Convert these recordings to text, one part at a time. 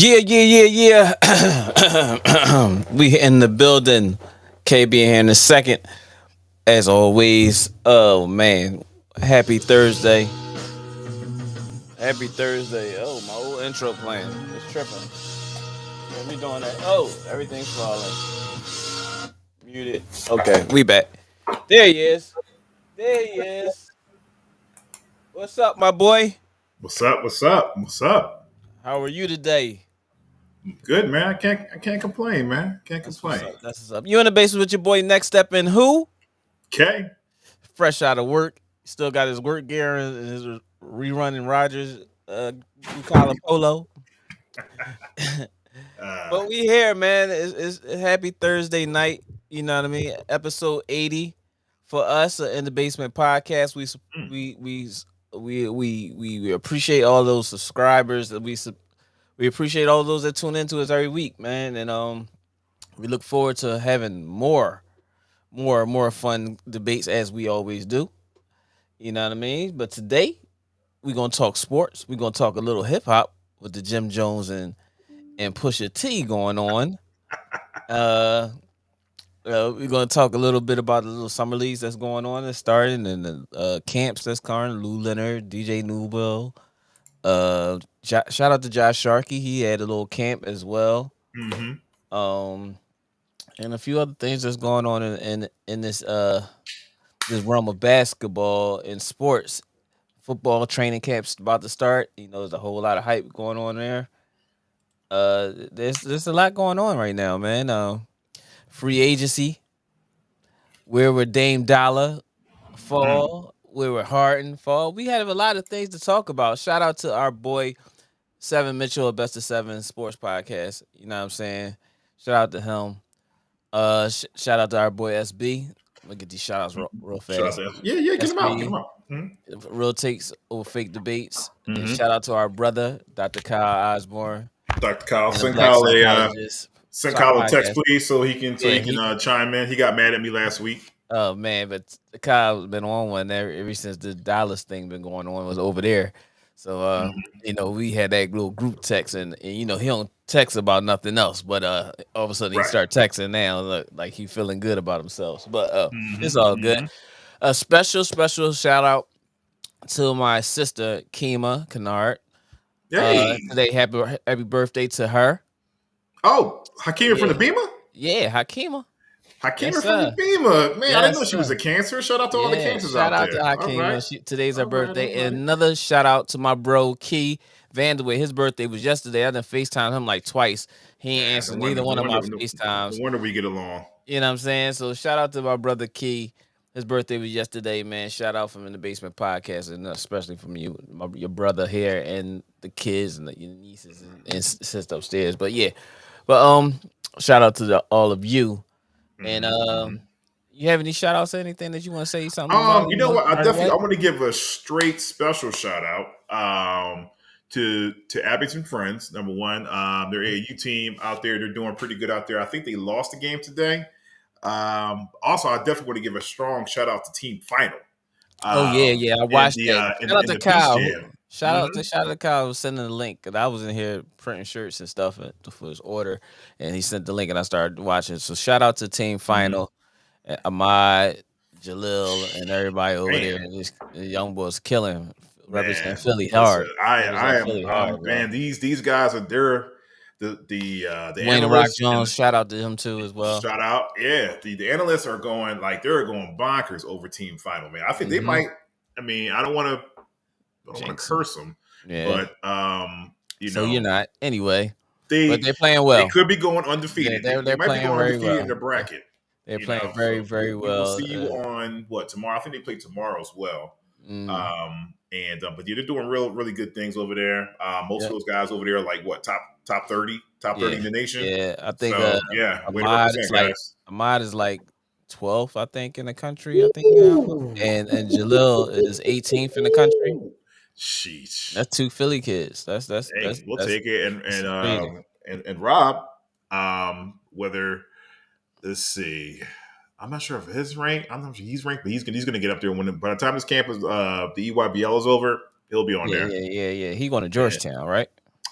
Yeah. We in the building. KB here in a second. As always. Oh man. Happy Thursday. Happy Thursday. Oh, my old intro playing. It's tripping. What we doing that? Oh, everything's falling. Muted. Okay, we back. There he is. There he is. What's up, my boy? What's up? What's up? What's up? How are you today? Good, man. I can't complain, man. Can't That's what's complain. up. That's what's up. You in the basement with your boy Next Step in who? Okay. Fresh out of work. Still got his work gear and his rerunning Rogers blue collar polo. But we here, man. It's happy Thursday night. You know what I mean? Episode 80 for us in the basement podcast. mm, We appreciate all those subscribers that we appreciate all those that tune into us every week, man. And we look forward to having more fun debates as we always do. You know what I mean? But today we're gonna talk sports. We're gonna talk a little hip hop with the Jim Jones and Pusha T going on. Uh, we're gonna talk a little bit about the little summer leagues that's going on that's starting and the camps that's current. Lou Leonard, DJ Newbill. Shout out to Josh Sharkey. He had a little camp as well. hmm Um, and a few other things that's going on in this realm of basketball and sports. Football training camps about to start. You know, there's a whole lot of hype going on there. There's a lot going on right now, man. Free agency, where would Dame Dollar fall? Where would Harden fall? We have a lot of things to talk about. Shout out to our boy Seven Mitchell of Best of Seven Sports Podcast. You know what I'm saying? Shout out to him. Shout out to our boy SB. Let me get these shout outs real Shout out fast. there. Yeah. Get him out. Get him SB, out. Real Takes Over Fake Debates. And Mm-hmm. shout out to our brother, Dr. Kyle Osborne, Dr. Kyle, and the send Black Kyle a Psychologist text, Podcast. please, so he can Yeah, he. chime in. He got mad at me last week. Oh man, but Kyle's been on one ever since the Dallas thing been going on was over there. So we had that little group text and he don't text about nothing else, but all of a sudden he Right. start texting now, look like he feeling good about himself. But it's all good. Mm-hmm. A special shout out to my sister Kima Kennard. Hey. Today, happy birthday to her. Oh, Hakeem from Yeah, the Beamer? yeah, Hakima. Hakeem Yes, from the sir. Beamer. Man, I didn't know Yes, she was sir. a Cancer. Shout out to all the Yeah, Cancers shout out out to there. All right. Hakima. Today's her All right. birthday. All And right. another shout out to my bro Key Vanderway. His birthday was yesterday. I done FaceTime him like twice. He ain't Yeah, answered neither one of my FaceTimes. no wonder we get along. You know what I'm saying? So shout out to my brother Key. His birthday was yesterday, man. Shout out from In the Basement podcast, and especially from you, your brother here, and the kids and your nieces and sister upstairs. But yeah, shout out to all of you. And Mm-hmm. you have any shout outs or anything that you want to say something about? You know what? I Right away? want to give a straight special shout out to Abington Friends. Number one, their AAU team out there. They're doing pretty good out there. I think they lost the game today. Also, I definitely want to give a strong shout out to Team Final. Oh yeah, I In watched the that. Shout out in to the Peace Kyle. Jam. Shout out to Kyle who sending the link because I was in here printing shirts and stuff for his order, and he sent the link and I started watching. So shout out to Team Mm-hmm. Final, Ahmad, Jalil, and everybody over there. Man, The young boys killing, representing man, Philly listen, hard, I representing am, Philly hard, bro. man. These guys are they're the Dwayne the Rock analysts and Jones, shout out to him too as well. shout out. Yeah, the analysts are going like they're going bonkers over Team Final, man. I think they Mm-hmm. might. I mean, I don't want to Jason, curse them, yeah. but So you're not anyway, but they they're playing they well. could be going undefeated. They They're might be playing going very undefeated in well. the bracket. They're playing very, So very we will well. see you on what tomorrow. I think they play tomorrow as well. Mm, But yeah, they're doing really good things over there. Most of yeah, those guys over there are like what top 30 yeah, in the nation. yeah. I think So yeah, way to Ahmad is represent, guys. Ahmad is like 12th, I think, in the country. I think now, and Jalil is 18th in the country. Ooh, sheesh. That's two Philly kids. Hey, we'll take it. And that's crazy. and Rob, whether let's see. I'm not sure if his rank. I'm not sure he's ranked, but he's gonna get up there when by the time this camp is the EYBL is over, he'll be on there. Yeah. He going to Yeah. Georgetown, right?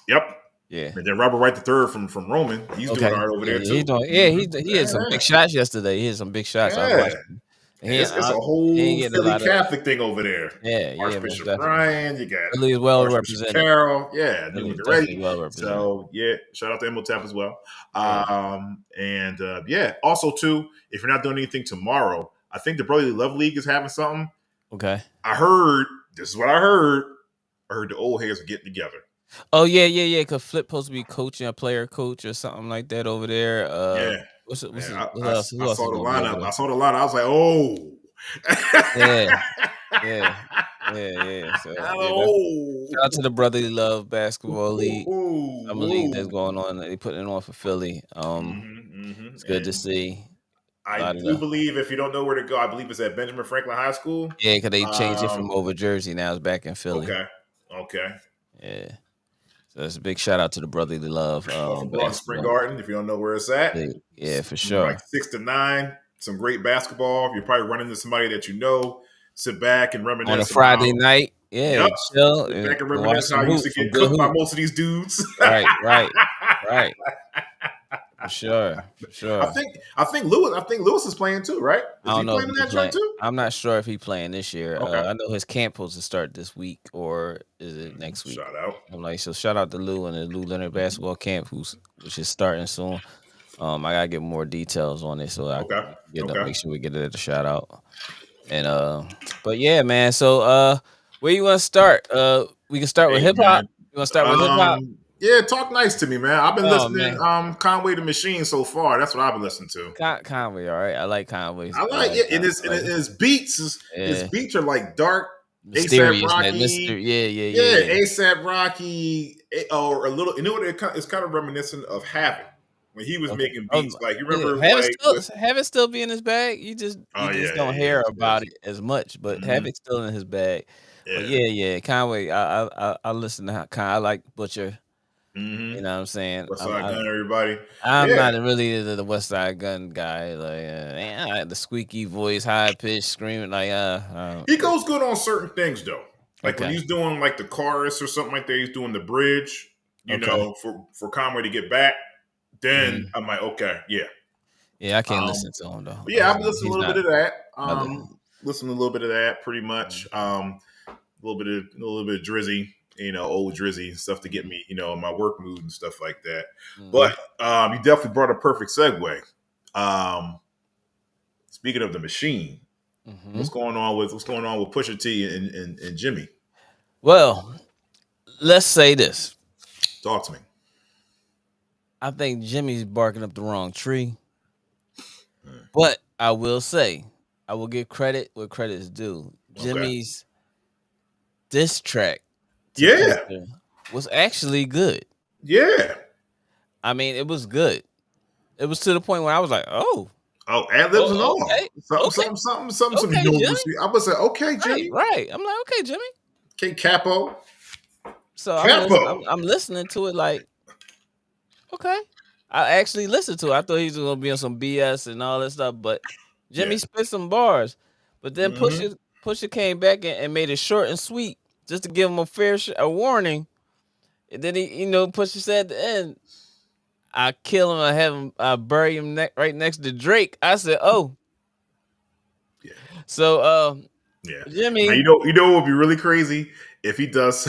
Yep. Yeah. And then Robert Wright III from Roman, he's doing Okay. all right over Yeah, there yeah, he's too. doing. Yeah, he had some big shots yesterday. He had some big shots. I was Yeah. watching. It's a He ain't whole getting a Philly lot of. Catholic thing over there. Yeah, most Archbishop definitely. Brian, you got Philly is well Archbishop represented. Carroll, yeah, Philly doing is great. definitely well represented. So yeah, shout out to Emotep as well. Yeah. Yeah, also too, if you're not doing anything tomorrow, I think the Brotherly Love League is having something. Okay. I heard this is what I heard. I heard the old heads are getting together. Oh yeah. Cause Flip supposed to be coaching a player coach or something like that over there. Yeah. What I else? Who else is saw the gonna be over lineup. there? I saw the lineup. I was like, oh. Yeah. So Oh. shout out to the Brotherly Love Basketball League, summer league that's Ooh. going on. They putting it on for Philly. It's good to see. I do believe, if you don't know where to go, I believe it's at Benjamin Franklin High School. Yeah, because they changed it from over Jersey. Now it's back in Philly. Okay. Yeah. So it's a big shout out to the Brotherly Love. Broughton Spring Garden, if you don't know where it's at. Yeah, for sure. Like 6 to 9, some great basketball. You're probably running into somebody that you know. Sit back and reminisce on a Friday night. Yeah, chill. Sit back and reminisce how I used to get cooked by most of these dudes. Right. For sure. I think Lewis is playing too, right? I don't know playing in that joint too? I'm not sure if he's playing this year. Okay. I know his camp supposed to start this week, or is it next week? Shout out. I'm like, so shout out to Lou and the Lou Leonard basketball camp, which is starting soon. I gotta get more details on it, so I can make sure we get it at a shout out. And but yeah, man. So where you want to start? We can start with hip hop. You want to start with hip hop? Yeah, talk nice to me, man. I've been listening Conway the Machine so far. That's what I've been listening to. Conway, all right. I like Conway. I like it. And his beats, his beats are like dark, mysterious, ASAP Rocky. Yeah. ASAP Rocky, or a little. You know what? It's kind of reminiscent of Havoc when he was making beats. Like you remember, Havoc still be in his bag. You just don't hear about it as much, but Havoc's still in his bag. Yeah. But yeah. Conway, I listen to I like Butcher. You know what I'm saying? West Side Gun, everybody. I'm not really the West Side Gun guy. Like the squeaky voice, high pitch, screaming. He goes good on certain things though. Like when he's doing like the chorus or something like that, he's doing the bridge. You know, for Conway to get back. Then I'm like, okay, yeah. Yeah, I can't listen to him though. But yeah, I've been listening to a little bit of that. Listen to a little bit of that, pretty much. A little bit of Drizzy. Old Drizzy stuff to get me, in my work mood and stuff like that. But you definitely brought a perfect segue. Speaking of the machine, what's going on with Pusha T and Jimmy? Well, let's say this. Talk to me. I think Jimmy's barking up the wrong tree. But I will say, I will give credit where credit is due. Jimmy's diss track was actually good. Yeah. I mean, it was good. It was to the point where I was like, ad-libs and all. Something. I would say, okay, Jimmy. Right. I'm like, okay, Jimmy. Okay, Capo. So I'm listening to it like, okay. I actually listened to it. I thought he was going to be on some BS and all that stuff, but Jimmy spit some bars. But then Pusha came back and made it short and sweet, just to give him a warning. And then he, Pusha said at the end, I kill him, I bury him right next to Drake. I said, oh. Yeah. So Jimmy. Now, what would be really crazy if he does,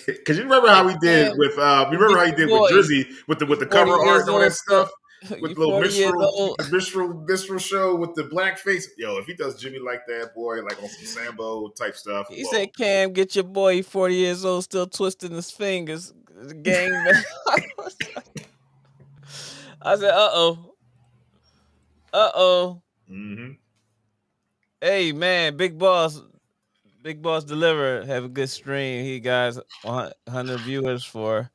because you remember how he did with Drizzy with the cover art and all that stuff. With the little minstrel show with the blackface. Yo, if he does Jimmy like that, boy, like on some Sambo type stuff. He said, Cam, get your boy 40 years old still twisting his fingers. Gang. I said, uh-oh. Mm-hmm. Hey, man, Big Boss deliver. Have a good stream. He guys 100 viewers for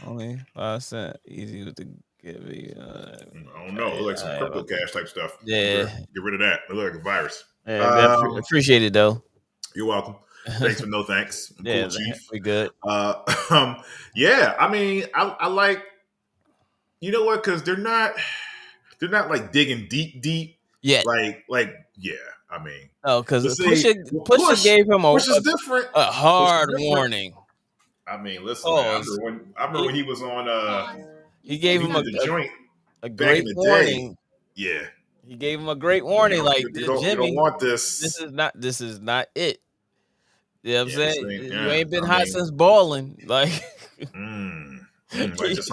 only 5 cents. Easy with the give me. I don't know. Like some crypto cash type stuff. Yeah. Get rid of that. It look like a virus. Yeah, appreciate it though. You're welcome. Thanks for no thanks. Cool, Chief. We good. Yeah. I mean, I like. You know what? Because they're not like digging deep. Yeah. Yeah. I mean, because Pusha gave him which is different. A hard warning. I mean, listen, man. Pause. I remember when he was on. He gave When he him did the joint a back in great the day. warning. Yeah. He gave him a great warning, like You don't Jimmy, want this this. is not it. You know what I'm Yeah, this saying? ain't. You Yeah. ain't been I hot mean. since balling. Like, Just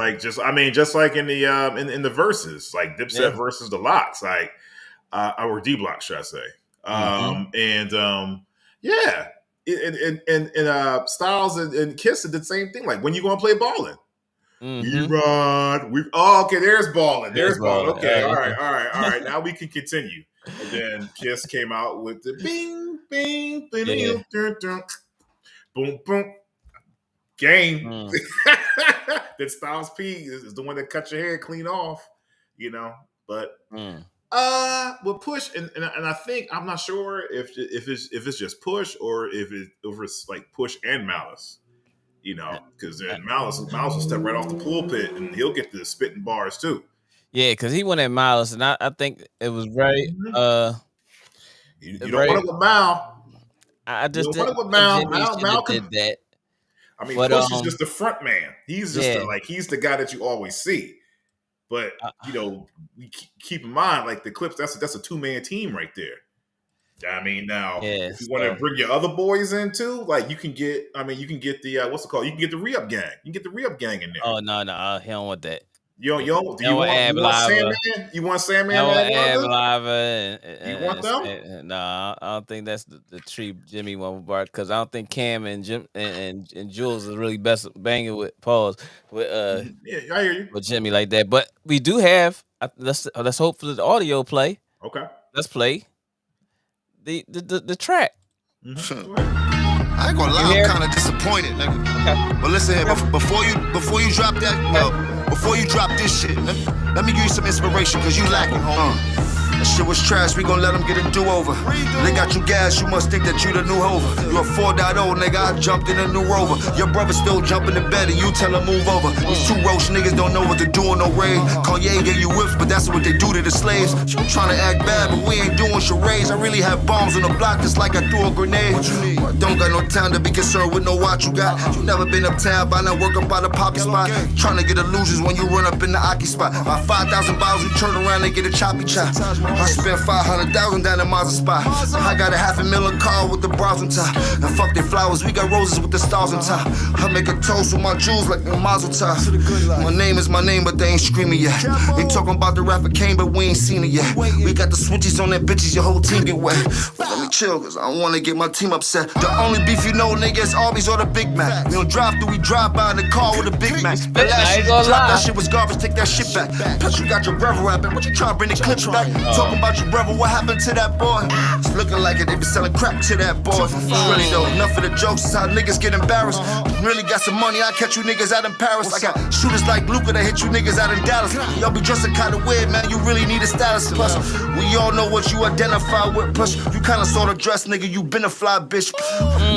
like in the in the verses, like yeah. Dipset versus the Locks, like or D Block, should I say? Yeah, and Styles and Kiss did the same thing. Like, when you gonna play balling? Erod, okay. There's balling. There's balling. Okay, all right. Now we can continue. And then Kiss came out with the bing, bing, bing, Yeah. boom, boom. Game. Mm. That Styles P is the one that cut your hair clean off, you know. But with Push and I think, I'm not sure if it's just Push or if it's like Push and Malice, you know, because then Malice will step right off the pulpit and he'll get the spitting bars too. Yeah, because he went at Malice, and I think it was very you don't want to go Mal. I just you don't want to go think Mal. Jimmy should have did that. I mean, But, Push is just the front man. He's just yeah. he's the guy that you always see. But you know, we keep in mind, like, the Clips, that's a 2-man team right there. I mean, now if you want to bring your other boys in too, like, you can get the what's it called? You can get the Re-Up Gang. You can get the Re-Up Gang in there. Oh no, he don't want that. Do you want Sandman? You want Sandman? You want them? No, I don't think that's the tree Jimmy want, because I don't think Cam and Jim and Jules is really best banging with pause with yeah, I hear you. with Jimmy like that. But we do have let's hope for the audio play. Okay, let's play the track. I ain't gonna lie, I'm kind of disappointed, nigga. Okay. But listen here, before you drop that, before you drop this shit, let me give you some inspiration, cause you lacking, homie. That shit was trash, we gon' let them get a do-over. They got you gas, you must think that you the new Hover. You a 4.0, nigga, I jumped in a new Rover. Your brother still jumping in bed and you tell him move over. These two roach niggas don't know what to do on no raid. Kanye gave you whips, but that's what they do to the slaves. You tryna act bad, but we ain't doing charades. I really have bombs on the block just like I threw a grenade. Don't got no time to be concerned with no watch you got. You never been uptown, by now work up by the poppy spot. Tryna get illusions when you run up in the Aki spot. My 5,000 bottles, you turn around and get a choppy chop. I spent 500,000 down in Mazda spot. I got a $500,000 car with the bras on top. And fuck their flowers, we got roses with the stars on top. I make a toast with my jewels like a mazel tov. My name is my name, but they ain't screaming yet. They talking about the rapper Kane, but we ain't seen it yet. We got the switches on that bitches, your whole team get wet. But let me chill, cause I don't wanna get my team upset. The only beef you know, nigga, is Arby's or the Big Mac. We don't drive through, we drive by in the car with a Big Mac. The last shit you dropped, that shit was garbage, take that shit back. Plus you got your brother rapping, what you trying to bring the clips back? Talking about your brother, what happened to that boy? It's looking like it, they been selling crap to that boy. Really though, enough of the jokes, is how niggas get embarrassed. Really got some money, I catch you niggas out in Paris. I got shooters like Luca that hit you niggas out in Dallas. Y'all be dressing kinda weird, man, you really need a stylist. Plus, we all know what you identify with. Plus, you kinda sorta dress, nigga, you been a fly bitch.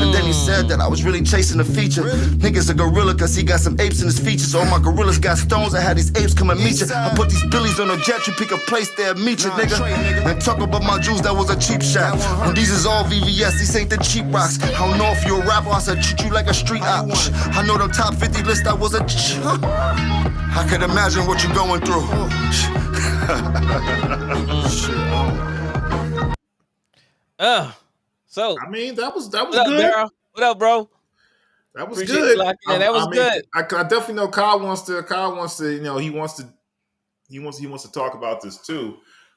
And then he said that I was really chasing the feature. Niggas a gorilla cause he got some apes in his features. All my gorillas got stones, I had these apes come and meet you. I put these billies on a jet, you pick a place there, meet you, nigga. And talk about my jewels, that was a cheap shot. And these is all VVS, these ain't the cheap rocks. I don't know if you a rapper, I said treat you like a street op. I know them top 50 list, that was a I could imagine what you going through. So I mean, that was what good. Up, Daryl? What up, bro? That was Appreciate good. That was good. I definitely know Kyle wants to. You know, he wants to talk about this too.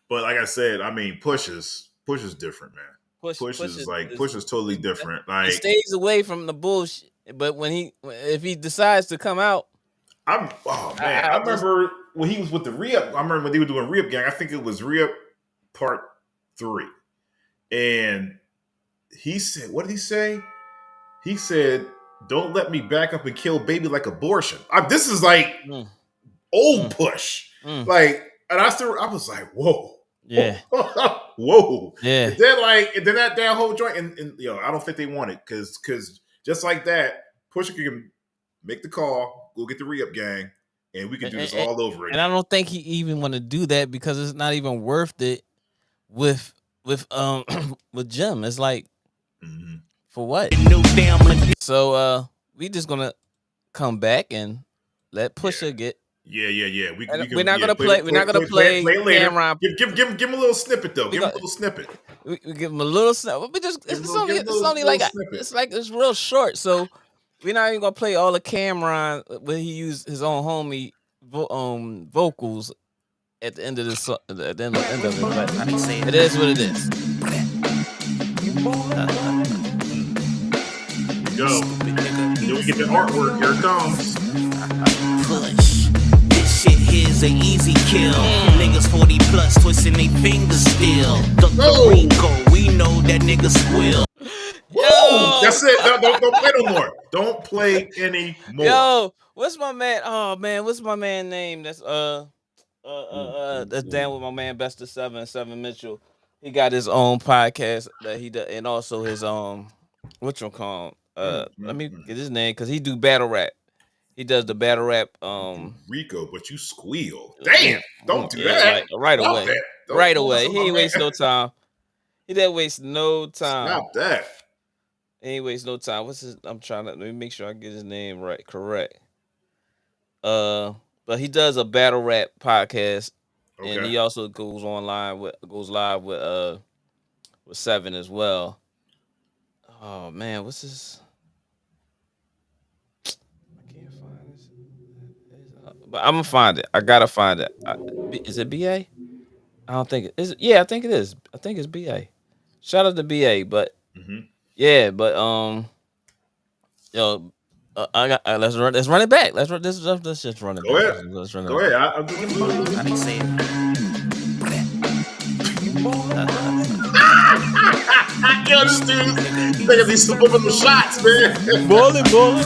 But like I said, I mean, Push is different, man. Push is totally different. Like, he stays away from the bullshit. But if he decides to come out, I remember when he was with the Re-Up. I remember when they were doing Re-Up Gang. I think it was Re-Up Part 3, and he said, "What did he say?" He said, "Don't let me back up and kill baby like abortion." This is like old Push, like, and I was like, "Whoa." Yeah. Whoa. Yeah. And then that whole joint, and you know, I don't think they want it because just like that, Pusha can make the call, go get the Re-Up Gang, and we can do this all over again. And I don't think he even want to do that because it's not even worth it with Jim. It's like, for what? So we just gonna come back and let Pusha get. Yeah. We can We're not yeah, gonna play. We're not gonna play it later. Cameron. Give him a little snippet though. Give him a little snippet. We give him a little snippet. We just Give him it's only little like snippet. it's real short. So we're not even gonna play all the Cameron where he used his own homie vocals at the end of this at the end of it. But it is what it is. Go. Then we get the artwork. Here it comes. Push. This shit here's an easy kill. Niggas 40 plus twisting they fingers still. The Rico, we know that nigga squill. Yo, that's it. Don't play no more. Don't play any more. Yo, what's my man? Oh man, what's my man name? That's that's down with my man Bester Seven Mitchell. He got his own podcast that he does, and also his what you call let me get his name because he do battle rap. He does the battle rap. Rico, but you squeal. Damn! Don't do that. Right away. Right away. He ain't waste no time. He didn't waste no time. Stop that. He ain't waste no time. What's his? I'm trying to let me make sure I get his name right, correct. But he does a battle rap podcast, and he also goes live with Seven as well. Oh man, what's his? I can't find this. But I'm gonna find it. I gotta find it. Is it BA? I don't think it is. Yeah, I think it is. I think it's BA. Shout out to BA, but yeah, but yo, I got let's run it back. Let's just run it Go back. ahead. Let's run it Go back. ahead. I'll give him How they say it? Yo, this dude thinking he's slipping the shots, man. Ballin'. Push.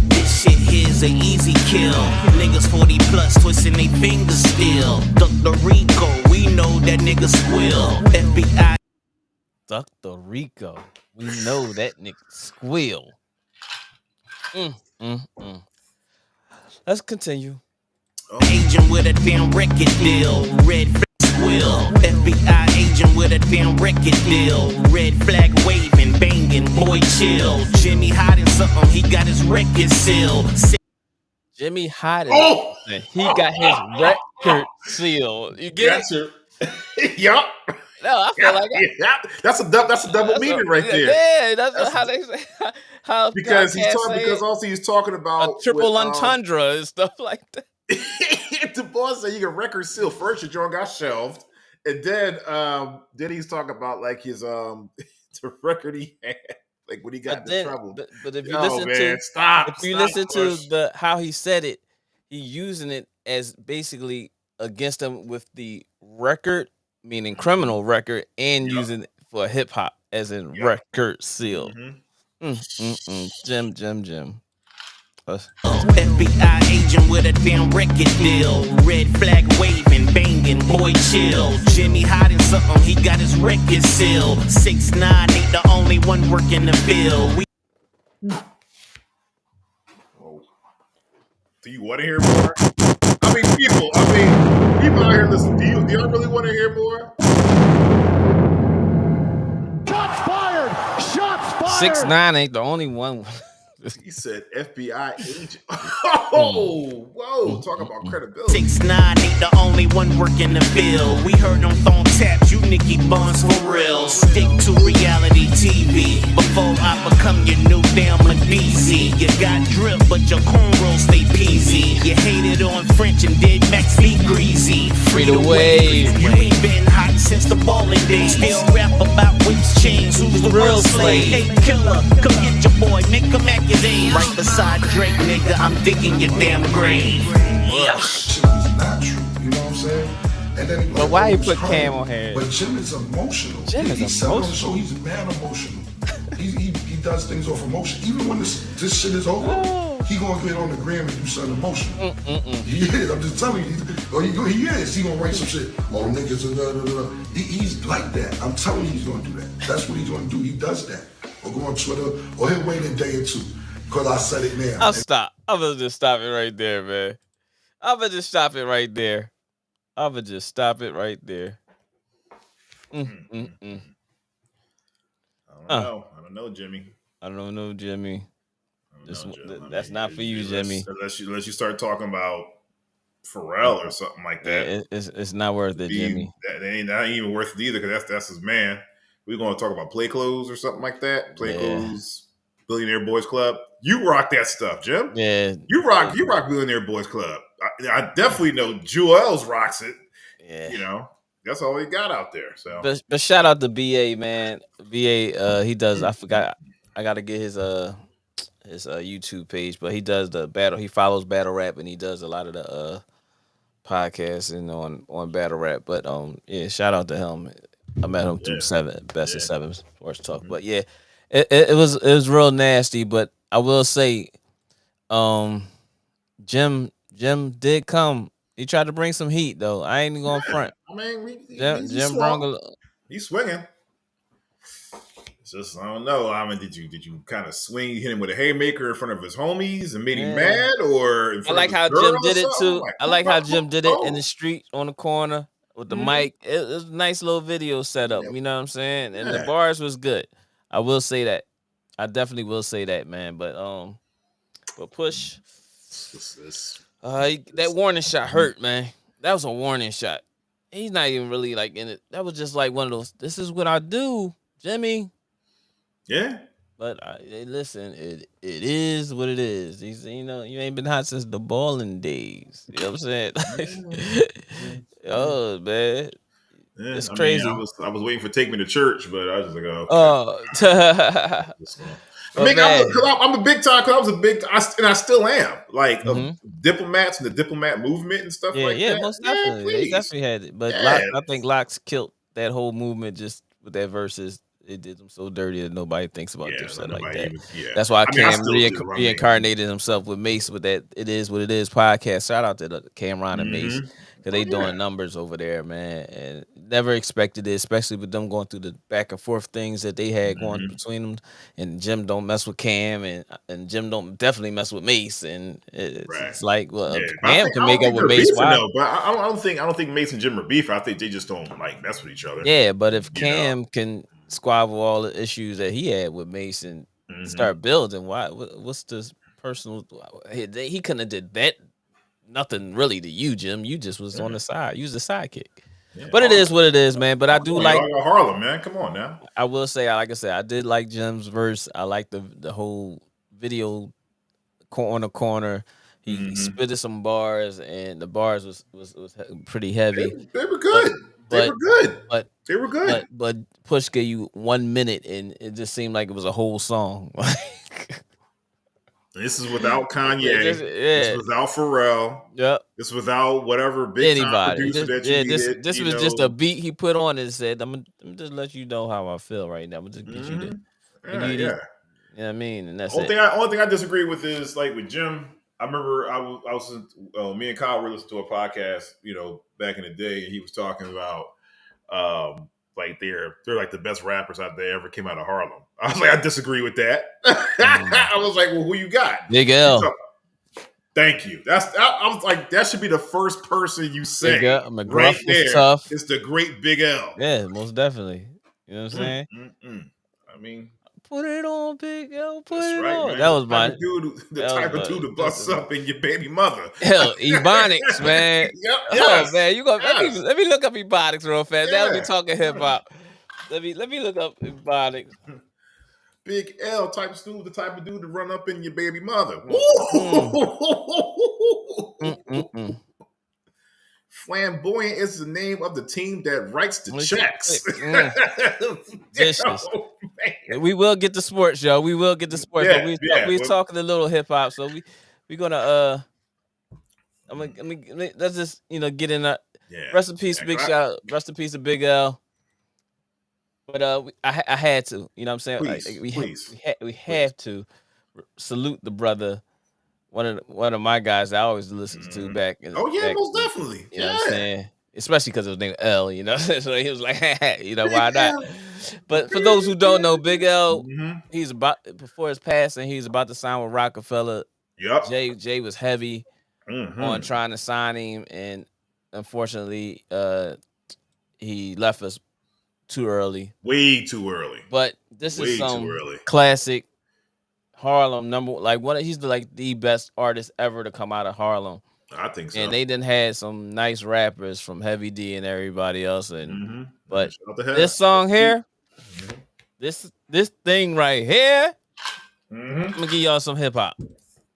This shit here's an easy kill. Niggas 40 plus twisting they fingers still. The Rico, we know that nigga squill. FBI. Dr. Rico, we know that nigga squeal. Let's continue. Agent with a damn record deal. Red flag squill. FBI agent with a damn record deal. Red flag waving, banging, boy chill. Jimmy hiding something, he got his record seal. Jimmy Harden, he got his record seal. You get it? Yup. No, I feel like that's a double meaning right there. Yeah, that's how they say. How because he's talking about a triple entendre and stuff like that. The boss said you got record seal first. Your joint got shelved, and then he's talking about like his the record he had, like when he got into trouble. But if you listen to how he said it, he using it as basically against him with the record, meaning criminal record, and using it for hip hop as in record seal. Jim. FBI agent with a damn record deal. Red flag waving, banging, boy chill. Jimmy hiding something, he got his record seal. 6'9", ain't the only one working the field. Do you want to hear more? I mean, people out here listen. Do y'all really want to hear more? Shots fired! 6'9" ain't the only one. He said FBI agent. Oh, whoa! Talk about credibility. 6'9" ain't the only one working the field. We heard them phone taps, you Nicky Bonds for real. Stick to reality TV before I become your new damn McBeezy. You got drip, but your cornrows stay peasy. You hated on French and did Max be greasy. Free the wave. You ain't been hot since the ballin' days. Still rap about which chains, who's the real slave. Hey killer, come get your boy, make him act his age. Right beside Drake, nigga, I'm digging your damn grave. Shit was not true, you know what I'm saying? And then he But why he put Cam on here? But Jim is emotional. Jim is he said on the emotional. show he's mad emotional. he does things off emotion. Even when this shit is over, he gonna get on the gram and do something emotional. He is. I'm just telling you. He is. He gonna write some shit. Oh niggas, he's like that. I'm telling you, he's gonna do that. That's what he's gonna do. He does that. Or go on Twitter, or he'll wait a day or two. Because I said it now. I'll stop. I'm gonna just stop it right there, man. I'm gonna just stop it right there. I don't know. I don't know, Jimmy. I don't know, Jimmy. I Jim. That's not for you, Jimmy. Unless you start talking about Pharrell or something like that. Yeah, it's not worth it, Jimmy. That ain't even worth it either, because that's his man. We're going to talk about Play Clothes or something like that. Play Clothes, Billionaire Boys Club. You rock that stuff, Jim. Yeah, you rock Billionaire Boys Club. I definitely know Jewels rocks it. Yeah, that's all he got out there. So, but shout out to BA, man. BA, he does. I forgot. I got to get his YouTube page, but he does the battle. He follows battle rap, and he does a lot of the podcasts and on battle rap. But yeah, shout out to him. I met him through Best of Seven Sports Talk. But yeah, it was real nasty. But I will say, Jim did come. He tried to bring some heat though. I ain't going front. I mean, Jim Bronco. He's swinging. It's just, I don't know. I mean, did you kind of swing, hit him with a haymaker in front of his homies and made him mad, or in front I like of how his Jim girl did it or too. something? I like how Jim did it in the street on the corner with the mic. It was a nice little video setup. You know what I'm saying? And the bars was good. I will say that. I definitely will say that, man. But Push, that warning shot hurt, man. That was a warning shot. He's not even really like in it. That was just like one of those. This is what I do, Jimmy. Yeah. But listen, it is what it is. You ain't been hot since the balling days. You know what I'm saying? Oh man, it's crazy. I was waiting for Take Me to Church, but I was just like, I'm a big time. Cause I still am like diplomats and the diplomat movement and stuff like that. Yeah, most definitely. They definitely had it. But I think Locks killed that whole movement just with that versus. It did them so dirty that nobody thinks about their stuff like that. That's why Cam reincarnated himself with Mace with that It Is What It Is podcast. Shout out to Cameron and Mace, because they doing numbers over there, man. And never expected it, especially with them going through the back and forth things that they had going between them. And Jim don't mess with Cam, and Jim don't definitely mess with Mace. And it's like, well, Cam can make up with Mace. But I don't think Mace and Jim are beefing. I think they just don't like mess with each other. Yeah, but if Cam can squabble all the issues that he had with Mason, start building. What's this personal? He couldn't have did that. Nothing really to you, Jim. You just was on the side. You was the sidekick. Yeah, but it is what it is, man. But I do like Harlem, man. Come on now. I will say, like I said, I did like Jim's verse. I like the whole video on the corner. He spitted some bars, and the bars was pretty heavy. They were good. They were good. But Push gave you 1 minute, and it just seemed like it was a whole song. This is without Kanye. This is without Pharrell. Yep. This is without whatever big time producer that you needed. This was just a beat he put on and said, I'm just let you know how I feel right now. I'm just get you there. You know what I mean? And that's it. Only thing I disagree with is like with Jim. I remember I was me and Kyle were listening to a podcast, back in the day, and he was talking about like they're like the best rappers out there ever came out of Harlem. I was like, I disagree with that. I was like, well, who you got? Big L. Thank you. I was like, that should be the first person you say. McGruff right there. Tough. It's the great Big L. Yeah, most definitely. You know what I'm saying? I mean, put it on, Big L. Put it right, on. Man. That was my the type of dude to bust up in your baby mother. Hell, Ebonics, man. Yes. Oh man, let me look up Ebonics real fast. Now we talking hip hop. Let me look up Ebonics. Big L type of dude, the type of dude to run up in your baby mother. Flamboyant is the name of the team that writes the checks. We will get the sports, yo. We will get the sports. We're talking a little hip hop, so we're gonna let's just get in that. Rest in peace, big shout out. Rest in peace to Big L. But I had to, you know what I'm saying? We have to salute the brother. One of my guys I always listened to back. Most definitely. You know what I'm saying? Especially because it was named L, so he was like, why not? But for those who don't know, Big L, he's before his passing, he's about to sign with Rockefeller. Yep. Jay was heavy on trying to sign him, and unfortunately, he left us too early. Way too early. But this is some classic Harlem he's the best artist ever to come out of Harlem. I think so. And they done had some nice rappers from Heavy D and everybody else. And but this song here, this thing right here, I'm gonna give y'all some hip hop.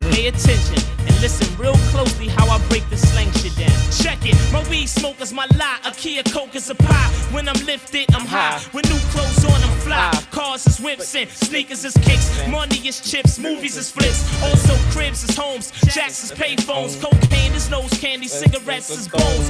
Pay attention and listen real closely how I break the slang shit down. Check it, my weed smoke is my lie. A key of coke is a pie. When I'm lifted, I'm high. With new clothes on, I'm fly. Cars is whips and sneakers is kicks. Money is chips, movies is flicks. Also cribs is homes, jacks is payphones. Cocaine is nose candy, cigarettes is bowls.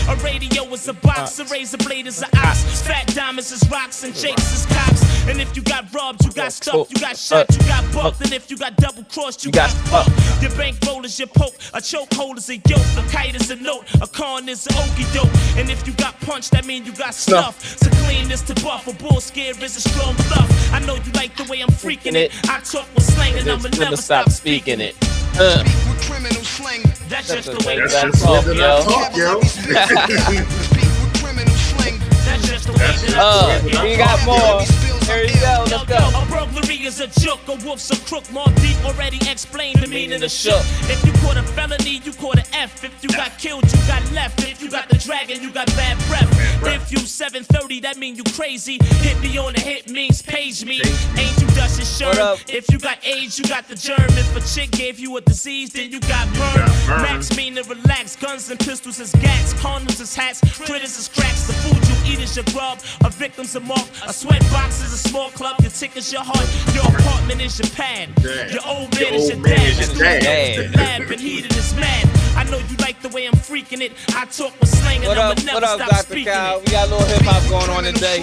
A radio is a box, a razor blade is an ox. Fat diamonds is rocks and jakes is cops. And if you got robbed, you got stuffed, you got shot, you got bucked. And if you got double crossed, you got fucked. Your bankroll is your poke, a chokehold is a yoke, a kite is a note, a con is an okie doke. And if you got punched, that mean you got stuff. So clean is to buff, a bull scare is a strong bluff. I know you like the way I'm freaking it. I talk with slang and I'ma never stop speaking it. Speak with criminal slang. That's just the way That's that I just the way talk, that I yo. talk, yo. Speak with criminal slang. That's just the way that I talk, yo. We got more. There you go. Let's go. A burglary is a joke, a wolf's a crook. Mob Deep already explained the meaning of shook. If you caught a felony, you caught an F. If you got killed, you got left. If you got the dragon, you got bad breath. If you 730, that mean you crazy. Hit me on the hit means page me. Ain't you Dustin Sherm? If you got AIDS, you got the germ. If a chick gave you a disease, then you got burned. Max mean to relax. Guns and pistols is gats. Condoms is hats. Critters is cracks. The food you eat is your grub. A victim's a mark. A sweat box is a small club. Your ticket's your heart. Your apartment is your pad. Your old man is your dad. The lab and heated is mad. I know you like the way I'm freaking it. I talk with slang and I'ma never stop Dr. speaking Kyle? it. We got a little hip hop going on today.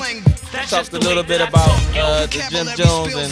Talked a little bit about the Jim Jones and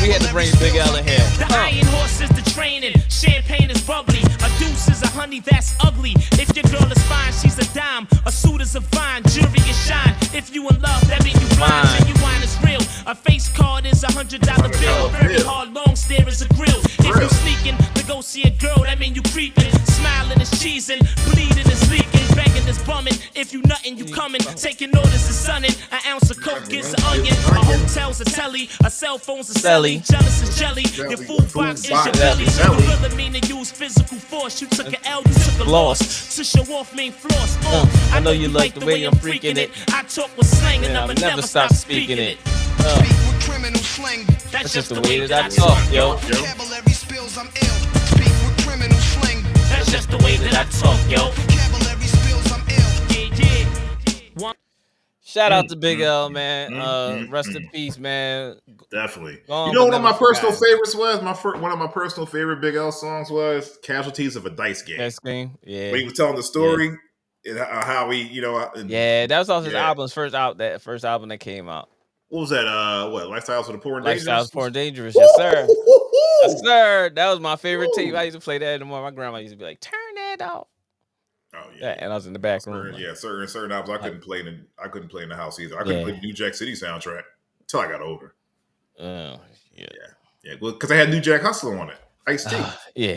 we had to bring Big L in here. The iron horse is the training. Champagne is bubbly. A deuce is a honey that's ugly. If your girl is fine, she's a dime. A suit is a vine. Jewelry is shine. If you in love, that mean you blind. Genuine is real. A face card is $100 bill. Very hard, long stare is a grill. If you sneaking to go see a girl, that mean you creeping. Smiling is cheesing. Bleeding is leaking. Begging is bumming. If you nuttin', you coming. Taking orders is sunning. An ounce of coke is an onion. A hotel's a telly. A cell phone's a celly. Jealous is jelly. Your food box is your belly. Gorilla mean to use physical force. You took an L, you took a loss. To show off mean floss. I know you like the way I'm freaking it. I talk with slang and I'ma never stop speaking it. Speak with criminal slang. That's just the way that I talk, yo. Vocabulary spills, I'm ill. Speak with criminal slang. That's just the way that I talk, yo. Vocabulary spills, I'm ill. Yeah. Shout out to Big L, man. Rest in peace, man. Definitely. Gone, You know, but one of my never personal forgotten. favorites was one of my personal favorite Big L songs was "Casualties of a Dice Game." That screen, yeah. When he was telling the story and how he, and Yeah, that was off his Yeah. album's first album that came out. What was that? Lifestyles for the Poor and Dangerous? Lifestyles Poor and Dangerous, yes, sir. Yes, sir. That was my favorite tape. I used to play that in the morning. My grandma used to be like, "Turn that off." Oh Yeah, and I was in the back room. certain albums I couldn't play in the house either. I couldn't play the New Jack City soundtrack until I got older. Oh, yeah. Well, because I had New Jack Hustler on it. Ice-T. Yeah.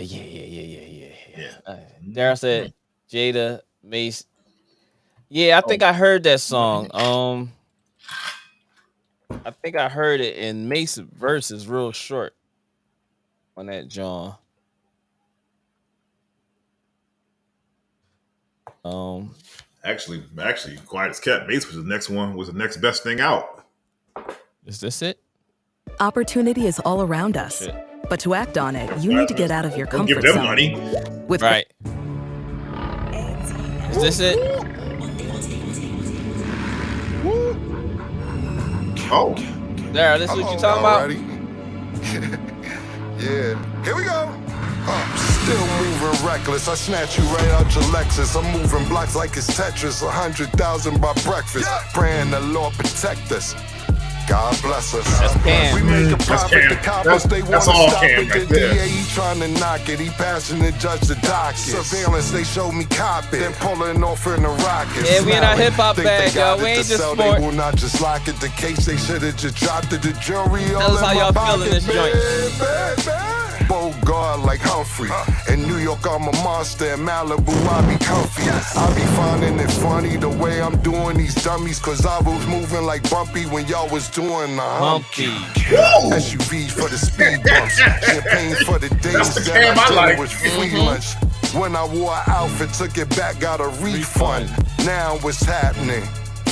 Daryl said Jada, Mace. Yeah, I think I heard that song. I think I heard it in Mace verse is real short on that John. Actually, quiet as kept. Mace was the next best thing out. Is this it? Opportunity is all around us. Shit. But to act on it, you need to get out of your Don't give comfort them zone. money. With Right. Is this it? Oh, Daryl, this is what you talking about? Yeah, here we go. Still moving reckless. I snatch you right out your Lexus. I'm moving blocks like it's Tetris. 100,000 by breakfast. Praying the Lord protect us. God bless us. That's Cam. We make a That's profit. Cam. The coppers, they want That's to all stop Cam it. right The there. DA, he trying to knock it. He passing the judge the docket. Surveillance, they show me copy. Then pulling off in the rockets. Yeah, we in our hip-hop Think they bag, got yo. We it ain't to just sell, sport. They will not just lock it. The case they should have just dropped it. The jury Tell all us in how my y'all pocket. feeling this joint. Bad. Bogart like Humphrey. In New York, I'm a monster. In Malibu, I be comfy. I be finding it funny the way I'm doing these dummies, cause I was moving like Bumpy when y'all was doing the humpy. SUVs for the speed bumps, champagne for the days the that I I like. was free lunch. When I wore an outfit, took it back, got a refund. Now what's happening?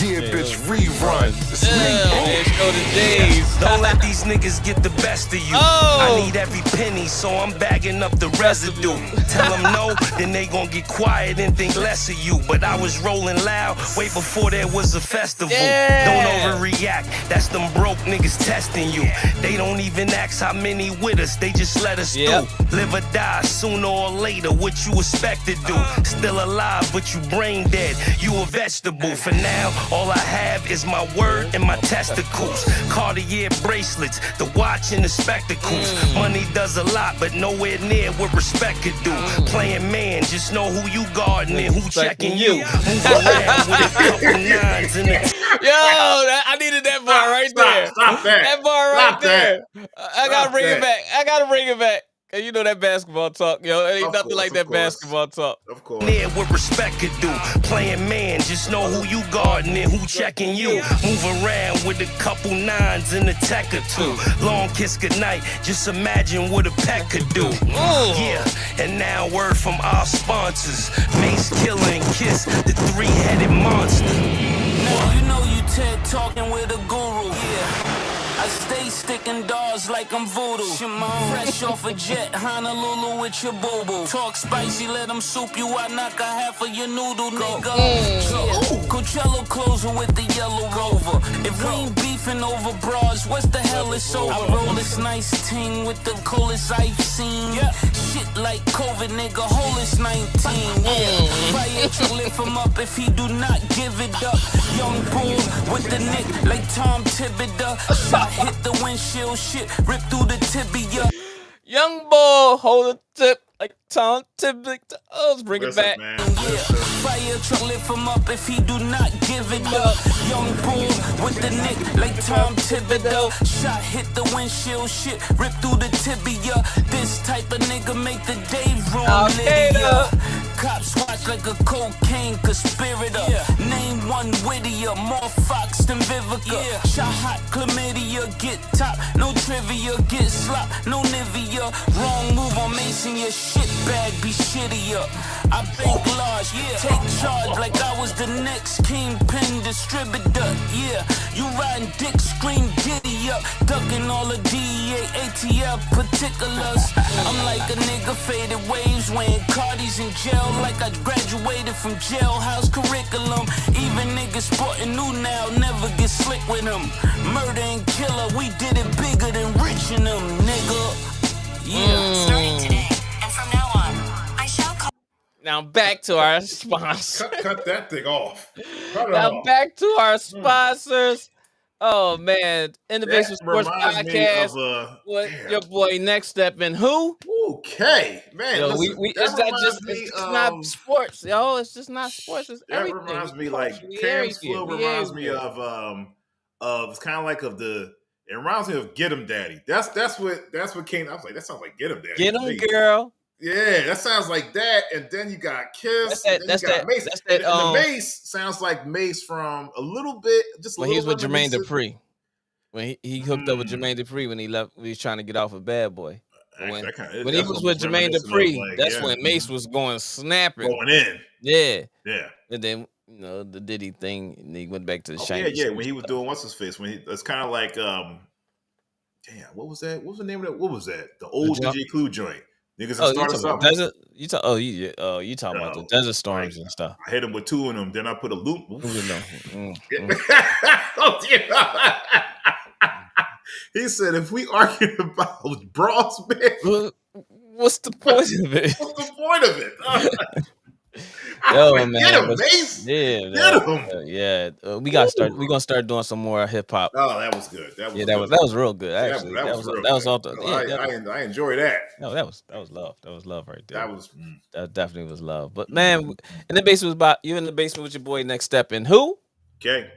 Yeah, bitch, rerun. It's me. Don't let these niggas get the best of you. I need every penny, so I'm bagging up the residue. Tell them no, then they gon' get quiet and think less of you. But I was rolling loud way before there was a festival. Don't overreact, that's them broke niggas testing you. They don't even ask how many with us, they just let us through. Live or die, sooner or later, what you expect to do. Still alive, but you brain dead, you a vegetable. For now, all I have is my word and my testicles. Cartier bracelets, the watch and the spectacles. Money does a lot, but nowhere near what respect could do. Playing man, just know who you guarding and who checking you. Move around with a couple nines in it. Yo, I needed that bar right there. Stop that. That bar right there. I gotta bring it back. I gotta bring it back. Cause you know that basketball talk, yo. It ain't nothing like that basketball talk. Of course. Near what respect could do. Playing man, just know who you guarding and who checking you. Move around with a couple nines in the tech or two. Long kiss goodnight, just imagine what a pet could do. Yeah, and now word from our sponsors. Mace, Killer, and Kiss, the three-headed monster. Now you know you TED talking with a guru. Yeah. I stay sticking doors like I'm voodoo. Fresh off a jet, Honolulu with your boo-boo. Talk spicy, let them soup you. I knock a half of your noodle, nigga. Coachella closing with the yellow rover. If we ain't beefing over bras, what's the hell is over? I roll this nice ting with the coolest I've seen. Shit like COVID, nigga, hole is 19. Fire to lift him up if he do not give it up. Young bull with the nick like Tom Thibodeau. Shot hit the windshield, shit, rip through the tibia. Young boy, hold a tip like Tom Thibodeau. Let's bring it back. Man. Fire truck lift him up if he do not give it up. Young bull with the nick like Tom Thibodeau. Shot hit the windshield, shit, rip through the tibia. This type of nigga make the day room Lydia. Cops watch like a cocaine conspirator. Name one Whittier, more Fox than Vivica. Shot hot chlamydia, get top, no trivia, get slop, no Nivea. Wrong move on Mason, your shit bag be shittier. I think large, take charge like I was the next kingpin distributor. Yeah, you riding dick, scream giddy up, ducking all the DEA, ATL particulars. I'm like a nigga faded waves, wearing Cardi's in jail like I graduated from jailhouse curriculum. Even niggas sporting new now, never get slick with them. Murder and killer, we did it bigger than rich in them, nigga. Yeah. Starting today, and from now on, I shall call. Now back to our sponsor. Cut that thing off. Cut it Now off. back to our sponsors. Oh man, In the Basement Sports Podcast with your boy Next Step and who? Okay, man. Yo, listen, it's not sports, yo. It's just not sports. It's that everything. reminds me like Cam's flow reminds me of it's kind of like of the. It reminds me of Get 'Em Daddy. That's what came. I was like, that sounds like Get 'Em Daddy. Get 'em, girl. Yeah, that sounds like that. And then you got Kiss. That's that. Mace. And the Mace sounds like Mace from a little bit. Just when he was with Jermaine Dupri. When he hooked up with Jermaine Dupri when he left, he was trying to get off of Bad Boy. When he was with Jermaine Dupri, that's when Mace was going snapping, going in. Yeah. And then the Diddy thing, and he went back to the shiny. Yeah. When he was doing what's his face, it's kind of like what was that? What was the name of that? What was that? The old DJ Clue joint. Niggas started something. You talking about the Desert Storms and stuff. I hit him with two of them, then I put a loop. He said, if we argue about bras, man, what's the point of it? What's the point of it? Yo, man, get him, Mace. Yeah, get him. Yeah, we gonna start doing some more hip hop. Oh, that was good. That was real good. Actually, that was all. I enjoy that. No, that was love. That was love right there. That definitely was love. But man, in the basement was about you in the basement with your boy Next Step and who? Okay.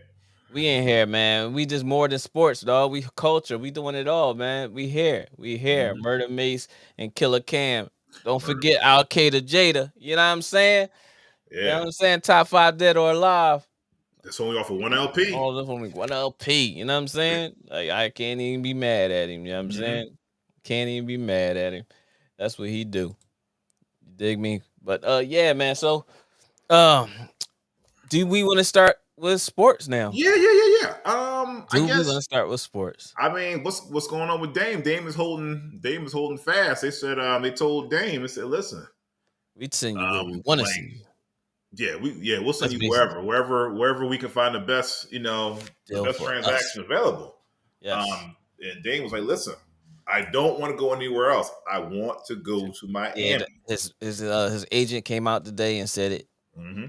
We ain't here, man. We just more than sports, dog. We culture. We doing it all, man. We here. We here. Mhm. Murder Mace and Killer Cam. Don't Murder. forget Al Qaeda Jada. You know what I'm saying? You know Yeah, what I'm saying? Top 5 dead or alive. that's only off of one LP. All of them only one LP. You know what I'm saying? Like, I can't even be mad at him. You know what I'm Mhm. saying? Can't even be mad at him. That's what he do. You dig me? But yeah, man. So um do we want to start with sports now? Yeah. I Do we want guess. to start with sports? I mean, what's going on with Dame? Dame is holding fast. They said they told Dame. They said, listen, We'd send you where we want to like see you. we'll send That's you wherever we can find the best the Deal best for transaction available. Yes. And Dame was like, listen, I don't want to go anywhere else. I want to go to Miami. Yeah, his agent came out today and said it. Mm-hmm.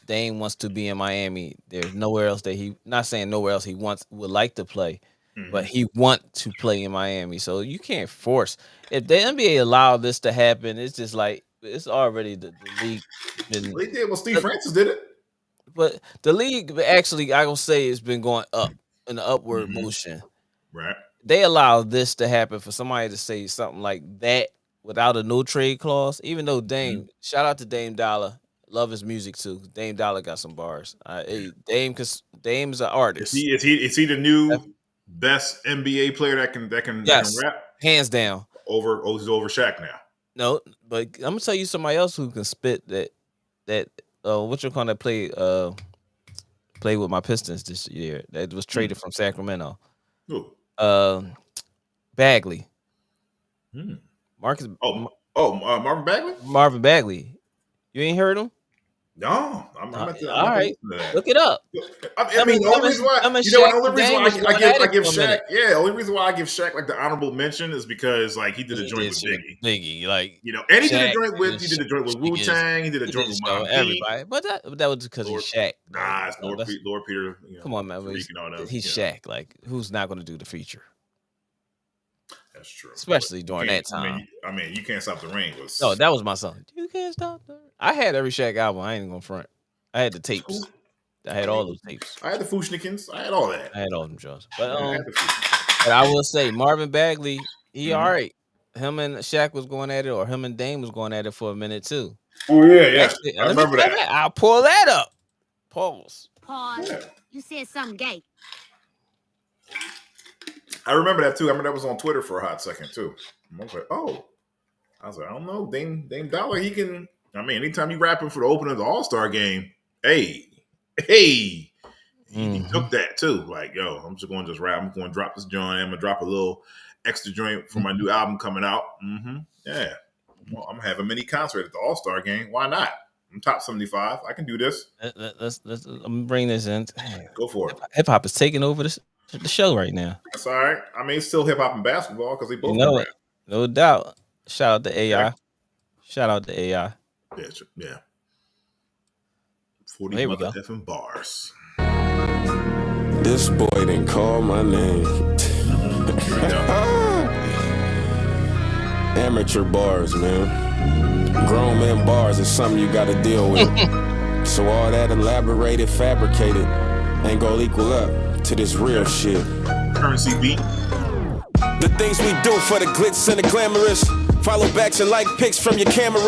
Dame wants to be in Miami. There's nowhere else that not saying nowhere else would like to play, but he want to play in Miami. So you can't force. If the NBA allow this to happen, it's just like it's already the league. They did. Well, Steve Francis did it. But the league actually, I gonna say, it's been going up in the upward motion. Right. They allow this to happen for somebody to say something like that without a no trade clause. Even though Dame, shout out to Dame Dollar, love his music too. Dame Dollar got some bars. Hey, Dame's an artist. Is he the new best NBA player that can rap? Hands down. He's over Shaq now. No, but I'm gonna tell you somebody else who can spit that what you call that play with my Pistons this year that was traded from Sacramento. Who? Bagley. Marcus. Marvin Bagley. Marvin Bagley. You ain't heard him? No. I'm all right. Look it up. I mean, the only reason why I give Shaq, only reason why I give Shaq like the honorable mention is because like he did a joint with Biggie, like and he did a joint with Wu-Tang, he did a joint with Mobb Deep. Everybody, but that was because he's Shaq. Nah, it's Lord Peter. Come on, man, he's Shaq. Like, who's not going to do the feature? That's true, especially during that time. I mean, You Can't Stop the Rain was. No, that was my song. You Can't Stop the Rain. I had every Shaq album. I ain't gonna front. I had the tapes. I had all those tapes. I had the Fushnikins. I had all that. I had all them Jones. But I will say Marvin Bagley, he all right. Him and Shaq was going at it, or him and Dame was going at it for a minute too. Oh yeah. I remember that. I'll pull that up. Pause. Yeah. You said something gay. I remember that too. I remember that was on Twitter for a hot second too. I was like, I don't know, Dame Dollar. He can. I mean, anytime you rapping for the opening of the All-Star game, he took that too. Like, yo, I'm just going to rap. I'm going to drop this joint. I'm going to drop a little extra joint for my new album coming out. Yeah, well, I'm gonna have a mini concert at the All-Star game. Why not? I'm top 75. I can do this. Let's bring this in. Go for it. Hip hop is taking over the show right now. That's all right. I mean, it's still hip hop and basketball because they both rap. No doubt. Shout out to AI. Shout out to AI. Yeah. 40 motherfucking bars. This boy didn't call my name. Amateur bars, man. Grown man bars is something you gotta deal with. So all that elaborated, fabricated ain't gonna equal up to this real shit. Currency beat. The things we do for the glitz and the glamorous. Follow backs and like pics from your camera.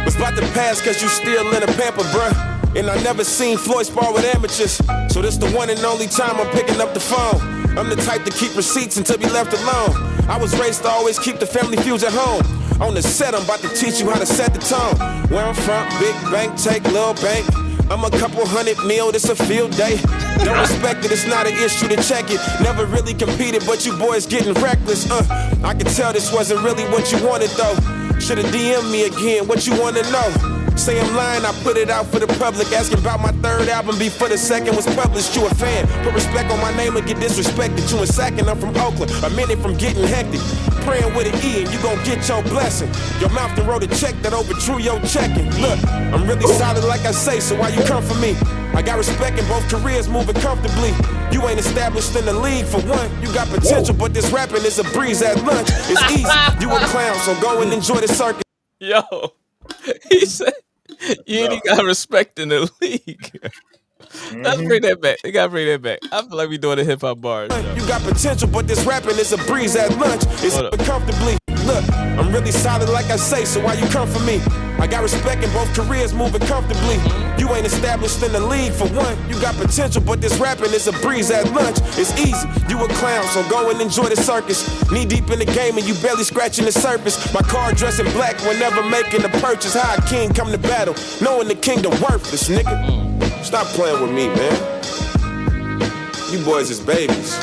Was about to pass cause you still in a pamper, bruh. And I never seen Floyd spar with amateurs. So this the one and only time I'm picking up the phone. I'm the type to keep receipts until be left alone. I was raised to always keep the family feuds at home. On the set, I'm about to teach you how to set the tone. Where I'm from, big bank, take little bank. I'm a couple $100 million, it's a field day. Don't respect it, it's not an issue to check it. Never really competed, but you boys getting reckless. I can tell this wasn't really what you wanted though. Should've DM'd me again, what you wanna know? Say I'm lying, I put it out for the public. Asking about my third album before the second was published. You a fan, put respect on my name or get disrespected. You in second, I'm from Oakland, a minute from getting hectic. Praying with an E and you gon' get your blessing. Your mouth done wrote a check that overdrew your checking. Look, I'm really solid like I say, so why you come for me? I got respect in both careers, moving comfortably. You ain't established in the league for one. You got potential, but this rapping is a breeze at lunch. It's easy, you a clown, so go and enjoy the circus. Yo, he said you ain't got respect in the league. Let's bring that back. We gotta bring that back. I feel like we doing a hip hop bars. You got potential, but this rapping is a breeze at lunch. It's comfortably. Look, I'm really solid like I say, so why you come for me? I got respect in both careers moving comfortably. You ain't established in the league for one. You got potential, but this rapping is a breeze at lunch. It's easy, you a clown, so go and enjoy the circus. Knee deep in the game and you barely scratching the surface. My car dressing black whenever making a purchase. How a king come to battle, knowing the kingdom worthless, nigga. Stop playing with me, man. You boys is babies.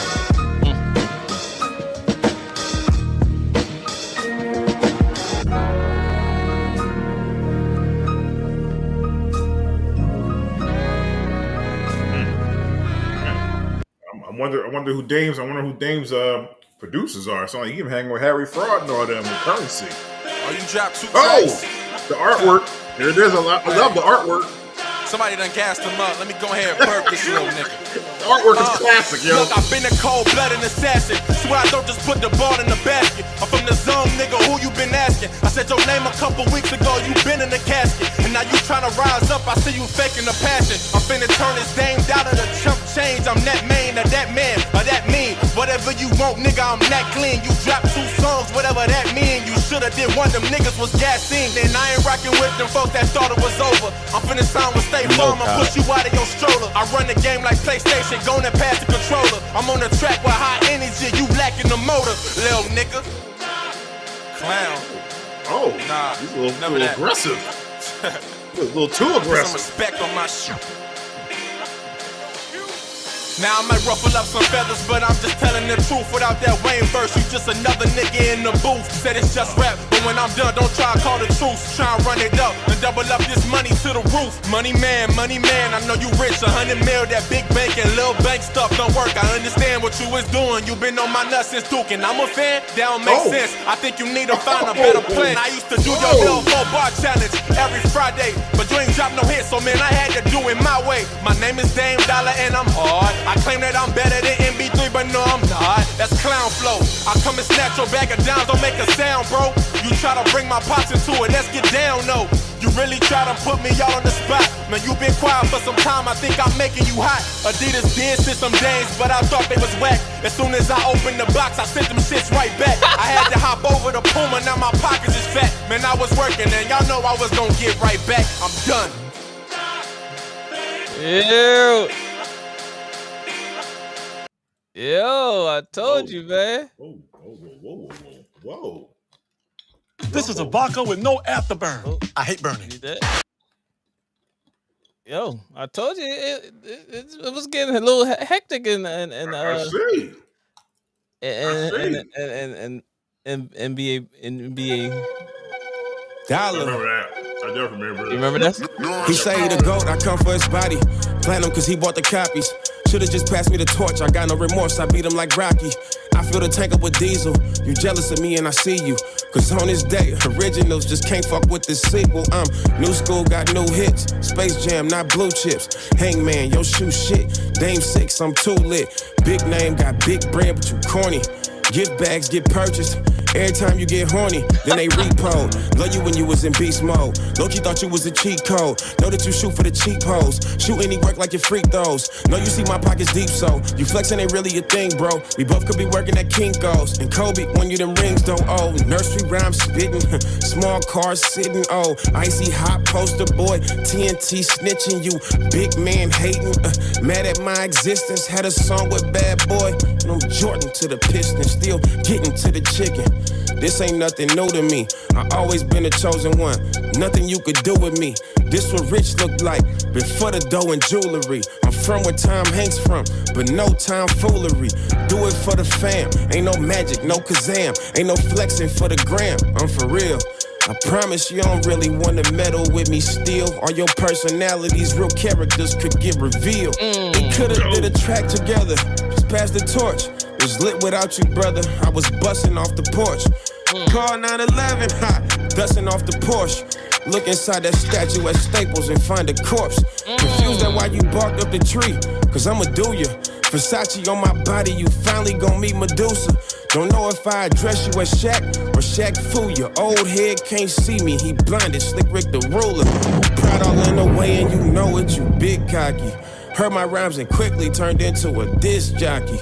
I wonder who Dame's producers are. So he even hanging with Harry Fraud and all them with Currency. Oh, you dropped 2 tracks. The artwork. There it is. I love the artwork. Somebody done gassed him up. Let me go ahead and burp this little nigga. The artwork is classic, yo. Look, I've been a cold-blooded assassin. Swear I don't just put the ball in the basket. I'm from the zone, nigga, who you been asking? I said your name a couple weeks ago, you been in the casket. And now you tryna rise up, I see you faking the passion. I'm finna turn this Dame down to the chump change. I'm that main, or that man, or that mean. Whatever you want, nigga, I'm that clean. You dropped 2 songs, whatever that mean. You shoulda did one, them niggas was gassing. Then I ain't rocking with them folks that thought it was over. I'm finna sign with State Farm, I'll push you out of your stroller. I run the game like PlayStation, gonna pass the controller. I'm on the track with high energy, you lacking the motor, little nigga. Clown. Oh, nah, he's a little aggressive. A little too Put aggressive. some respect on my shit. Now I might ruffle up some feathers, but I'm just telling the truth. Without that Wayne verse, you just another nigga in the booth. Said it's just rap, but when I'm done, don't try to call the truth. Try and run it up and double up this money to the roof. Money man, I know you rich. 100 mil, that big bank and little bank stuff don't work. I understand what you was doing. You been on my nuts since Duke, and I'm a fan. That don't make sense. I think you need to find a better plan. I used to do your little 4-bar challenge every Friday, but you ain't drop no hits, so man, I had to do it my way. My name is Dame Dollar, and I'm hard. I claim that I'm better than MB3, but no, I'm not. That's clown flow. I come and snatch your bag of dimes, don't make a sound, bro. You try to bring my pops into it, let's get down, no. You really try to put me all on the spot. Man, you been quiet for some time, I think I'm making you hot. Adidas did send some days, but I thought they was whack. As soon as I opened the box, I sent them shits right back. I had to hop over the Puma, now my pockets is fat. Man, I was working, and y'all know I was gonna get right back. I'm done. Ew. Yo, I told you, man. Whoa. This is a vodka with no afterburn. I hate burning. Yo, I told you it was getting a little hectic in I see. and NBA. Dollar. I remember that. I definitely remember that. You remember that? He say he the GOAT, I come for his body. Platinum cause he bought the copies. Should've just passed me the torch, I got no remorse, I beat him like Rocky. I fill the tank up with diesel, you jealous of me and I see you. Cause on this day, originals just can't fuck with this sequel. New school, got new hits, Space Jam, not blue chips. Hangman, yo shoe shit, Dame 6, I'm too lit. Big name, got big brand, but you corny. Gift bags get purchased. Every time you get horny, then they repo. Love you when you was in beast mode. Loki thought you was a cheat code. Know that you shoot for the cheap hoes. Shoot any work like you freak those. Know you see my pockets deep, so you flexing ain't really a thing, bro. We both could be working at Kinko's. And Kobe, when you them rings don't owe. Nursery rhyme spitting, small cars sitting, oh. Icy hot poster boy, TNT snitching you. Big man hating, mad at my existence. Had a song with Bad Boy. And I'm Jordan to the Pistons, still getting to the chicken. This ain't nothing new to me. I always been a chosen one. Nothing you could do with me. This what rich looked like before the dough and jewelry. I'm from where Tom Hanks from, but no time foolery. Do it for the fam. Ain't no magic, no Kazam. Ain't no flexing for the gram. I'm for real. I promise you don't really wanna meddle with me still. All your personalities, real characters could get revealed. We could've did a track together. Just pass the torch. Was lit without you, brother. I was busting off the porch. Call 911, dusting off the Porsche. Look inside that statue at Staples and find a corpse. Confused at why you barked up the tree, cause I'ma do ya. Versace on my body, you finally gon' meet Medusa. Don't know if I address you as Shaq or Shaq fool ya. Old head can't see me, he blinded, Slick Rick the ruler. Proud all in the way and you know it, you big cocky. Heard my rhymes and quickly turned into a disc jockey.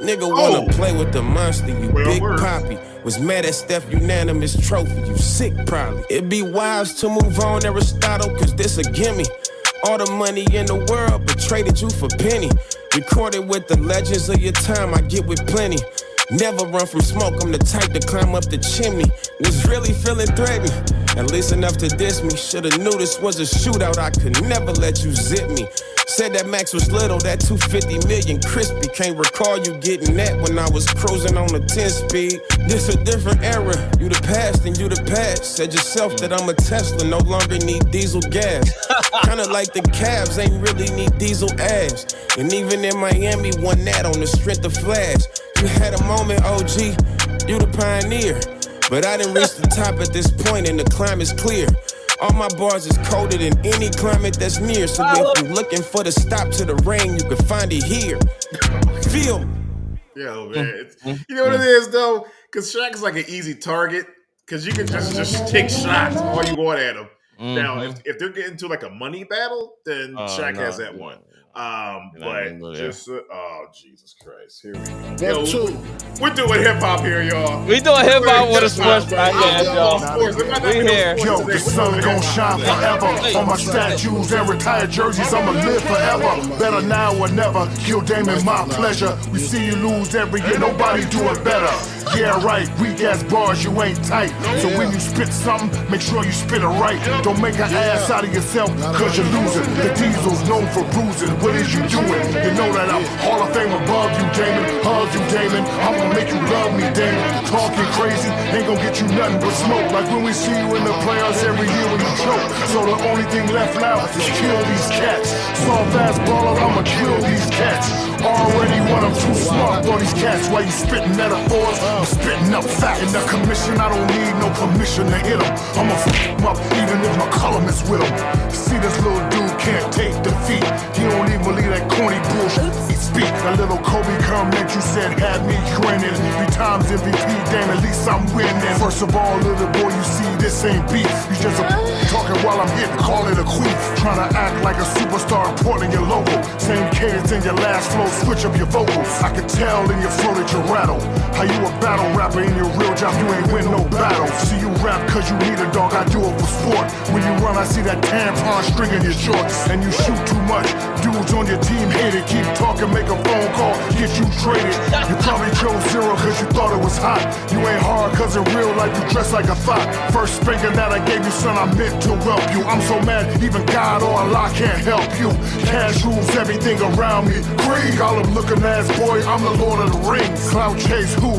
Nigga wanna play with the monster, you big poppy. Was mad at Steph, unanimous trophy, you sick probably. It be wise to move on, Aristotle, cause this a gimme. All the money in the world, but traded you for penny. Recorded with the legends of your time, I get with plenty. Never run from smoke, I'm the type to climb up the chimney. Was really feeling threatened, at least enough to diss me. Shoulda knew this was a shootout, I could never let you zip me. Said that Max was little, that 250 million crispy. Can't recall you getting that when I was cruising on a 10 speed. This a different era, you the past and you the past. Said yourself that I'm a Tesla, no longer need diesel gas. Kinda like the Cavs, ain't really need diesel ass. And even in Miami, won that on the strength of Flash. You had a moment, OG, you the pioneer. But I didn't reach the top at this point and the climate's clear. All my bars is colder than any climate that's near. So if you're looking for the stop to the rain, you can find it here. Feel. Yo, man. You know what it is, though? Because Shaq is like an easy target. Because you can just take shots all you want at him. Now, if they're getting to like a money battle, then Shaq has that one. But just, oh, Jesus Christ. Here we go. Yo, we're doing hip hop here, y'all. We doing hip hop with a sports podcast, y'all. We here. Yo, the sun gon' shine forever. On my statues and retired jerseys, I'ma live forever. Better now or never. Kill Damon, my pleasure. We see you lose every year, nobody do it better. Yeah, right, weak ass bars, you ain't tight. So when you spit something, make sure you spit it right. Don't make an ass out of yourself, cause you're losing. The Diesel's known for bruising. What is you doing? You know that I'm Hall of Fame above you, Damon. Hug you, Damon. I'm gonna make you love me, Damon. Talking crazy ain't gonna get you nothing but smoke. Like when we see you in the playoffs every year when you choke. So the only thing left now is kill these cats. Soft ass baller, I'ma kill these cats. Already one, I'm too smart for these cats. While you spitting metaphors, I'm spitting up facts. In the commission, I don't need no permission to hit him. I'ma f him up even if my columnist with him. See, this little dude can't take defeat. He don't even believe that corny bullshit he speak. That little Kobe comment you said had me grinning. 3 times MVP, damn, at least I'm winning. First of all, little boy, you see, this ain't beef. You just talking while I'm hitting, call it a queef. Trying to act like a superstar, porting your logo. Same cadence in your last flow, switch up your vocals. I can tell in your flow that you rattle. How you a battle rapper in your real job, you ain't win no battle. See you rap cause you need a dog, I do it for sport. When you run, I see that tampon string in your shorts. And you shoot too much, dudes on your team hate it. Keep talking, make a phone call, get you traded. You probably chose 0 cause you thought it was hot. You ain't hard cause in real life you dress like a thought. First spanking that I gave you, son, I meant to help you. I'm so mad, even God or Allah can't help you. Cash rules everything around me. Greed, all them looking ass boy, I'm the Lord of the Rings. Clout chase who?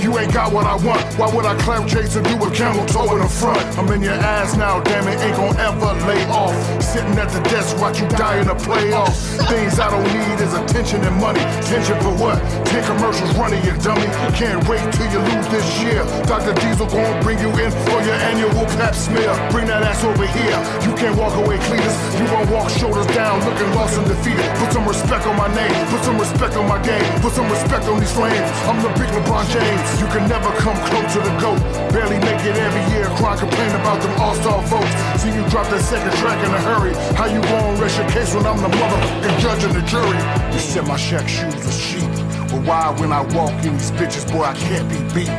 You ain't got what I want. Why would I clout chase and do a camel toe in the front? I'm in your ass now, damn it, ain't gon' ever lay off. Sitting at the desk, watch you die in the playoffs. Things I don't need is attention and money. Attention for what? 10 commercials running, you dummy. Can't wait till you lose this year. Dr. Diesel gon' bring you in for your annual pap smear. Bring that ass over here. You can't walk away, Cletus. You gon' walk shoulders down, looking lost and defeated. Put some respect on my name. Put some respect on my game. Put some respect on these flames. I'm the big LeBron James. You can never come close to the GOAT. Barely make it every year. Cry, complain about them all-star votes. See you drop that second track in a hurry. How you gon' rest your case when I'm the motherfucking judge and the jury? You said my Shaq shoes are sheep. But why when I walk in these bitches, boy, I can't be beat.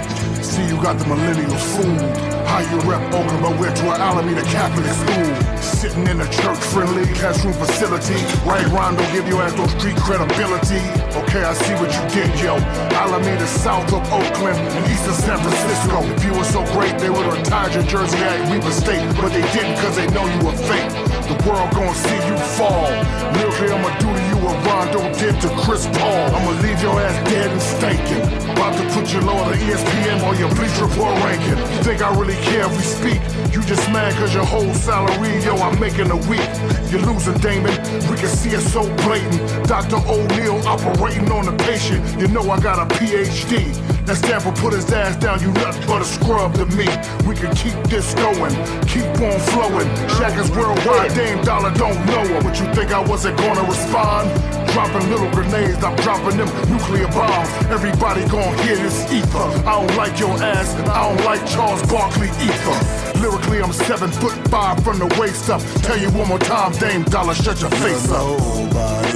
See you got the millennials fooled. How you rep Oakland but went to an Alameda Catholic school. Sitting in a church-friendly classroom facility. Right, Rondo, give your ass no street credibility. Okay, I see what you did, yo. Alameda south of Oakland and east of San Francisco. If you were so great, they would've retired your jersey at Weber State. But they didn't cause they know you were fake. The world gon' see you fall. Literally, I'ma do to you what Rondo did to Chris Paul. I'ma leave your ass dead and stinking. About to put you low on the ESPN or your Bleacher Report ranking. You think I really care if we speak? You just mad cause your whole salary, yo, I'm making a week. You're losing, Damon. We can see it so blatant. Dr. O'Neal operating on the patient. You know I got a PhD. That stand for put his ass down, you nothing but a scrub to me. We can keep this going, keep on flowing. Shaq is worldwide, Dame Dollar don't know her. But you think I wasn't gonna respond? Dropping little grenades, I'm dropping them nuclear bombs. Everybody gon' hear this ether. I don't like your ass, and I don't like Charles Barkley either. Lyrically, I'm 7'5" from the waist up. Tell you one more time, Dame Dollar, shut your face up. Nobody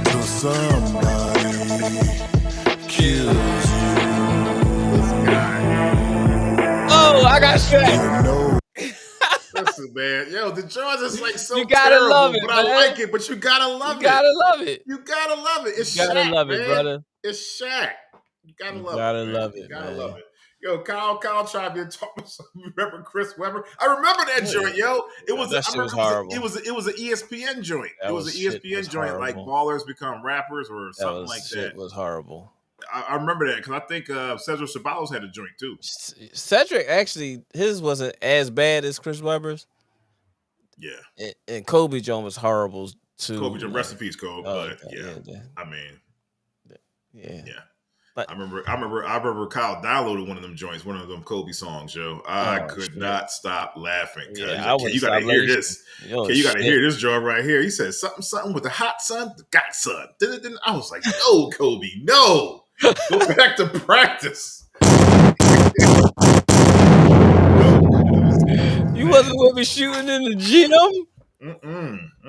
till somebody kills you. Oh, I got Shrek. Listen, man. Yo, the Jaws is like so You gotta terrible, love it, but man. I like it. But you gotta love it. You gotta love it. You gotta love it. It's You gotta Shaq, love man. it, brother. It's Shaq. You gotta love gotta it. Man. love You it, gotta man. love it. Yo, Kyle tried to talk to some. Remember Chris Webber? I remember that joint, yo. It was. That shit was horrible. It was an ESPN joint. That it was an ESPN joint, like ballers become rappers or something like that. Shit was horrible. I remember that because I think Cedric Ceballos had a joint too. Cedric actually, his wasn't as bad as Chris Webber's. Yeah, and Kobe Jones was horrible too. Kobe Jones, rest in peace, Kobe. But yeah, I mean, yeah. But I remember Kyle downloaded one of them joints, one of them Kobe songs, yo. I could not stop laughing. Yeah, you gotta hear this. You gotta hear this joint right here. He said something with the hot son, the got son. I was like, no, Kobe, no. Go back to practice. You wasn't with me shooting in the gym?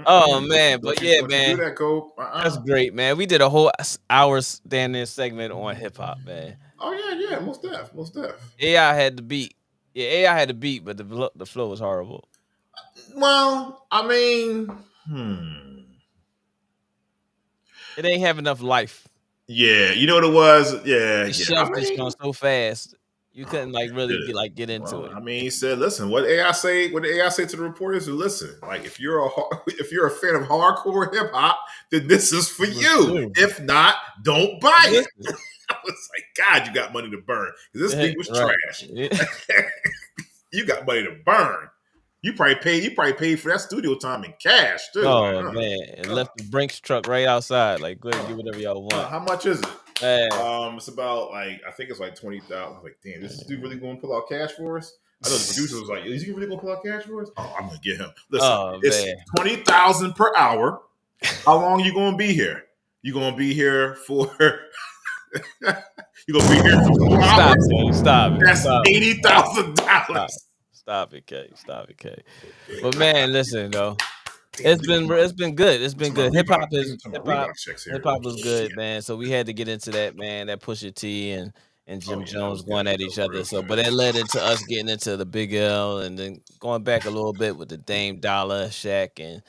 Oh man, but yeah, man, do that, Cole. That's great, man. We did a whole hour standing segment on hip hop, man. Oh yeah, most def. AI had the beat. Yeah, AI had the beat, but the flow was horrible. Well, I mean, it ain't have enough life. Yeah, you know what it was. Yeah, shelf just gone so fast. You couldn't really get into it. I mean, he said, "Listen, what AI say? What did AI say to the reporters? Listen, like if you're a fan of hardcore hip hop, then this is for you. If not, don't buy it." I was like, "God, you got money to burn. This thing was trash. You got money to burn. You probably paid for that studio time in cash too." Oh man, and left the Brinks truck right outside. Like, go ahead and get whatever y'all want. How much is it? Man. It's about I think it's like 20,000. Like, damn, this dude really going to pull out cash for us? I know the producer was like, "Is he really going to pull out cash for us?" Oh, I'm going to get him. Listen, it's 20,000 per hour. How long you going to be here? You going to be here for? You going to be here for 4 hours? Stop it. That's $80,000. Stop it, K. But man, listen though. It's been good. It's been good. Hip hop was good, man. So we had to get into that, man. That Pusha T and Jim Jones going at each other. So, but it led into us getting into the Big L and then going back a little bit with the Dame Dollar, Shaq,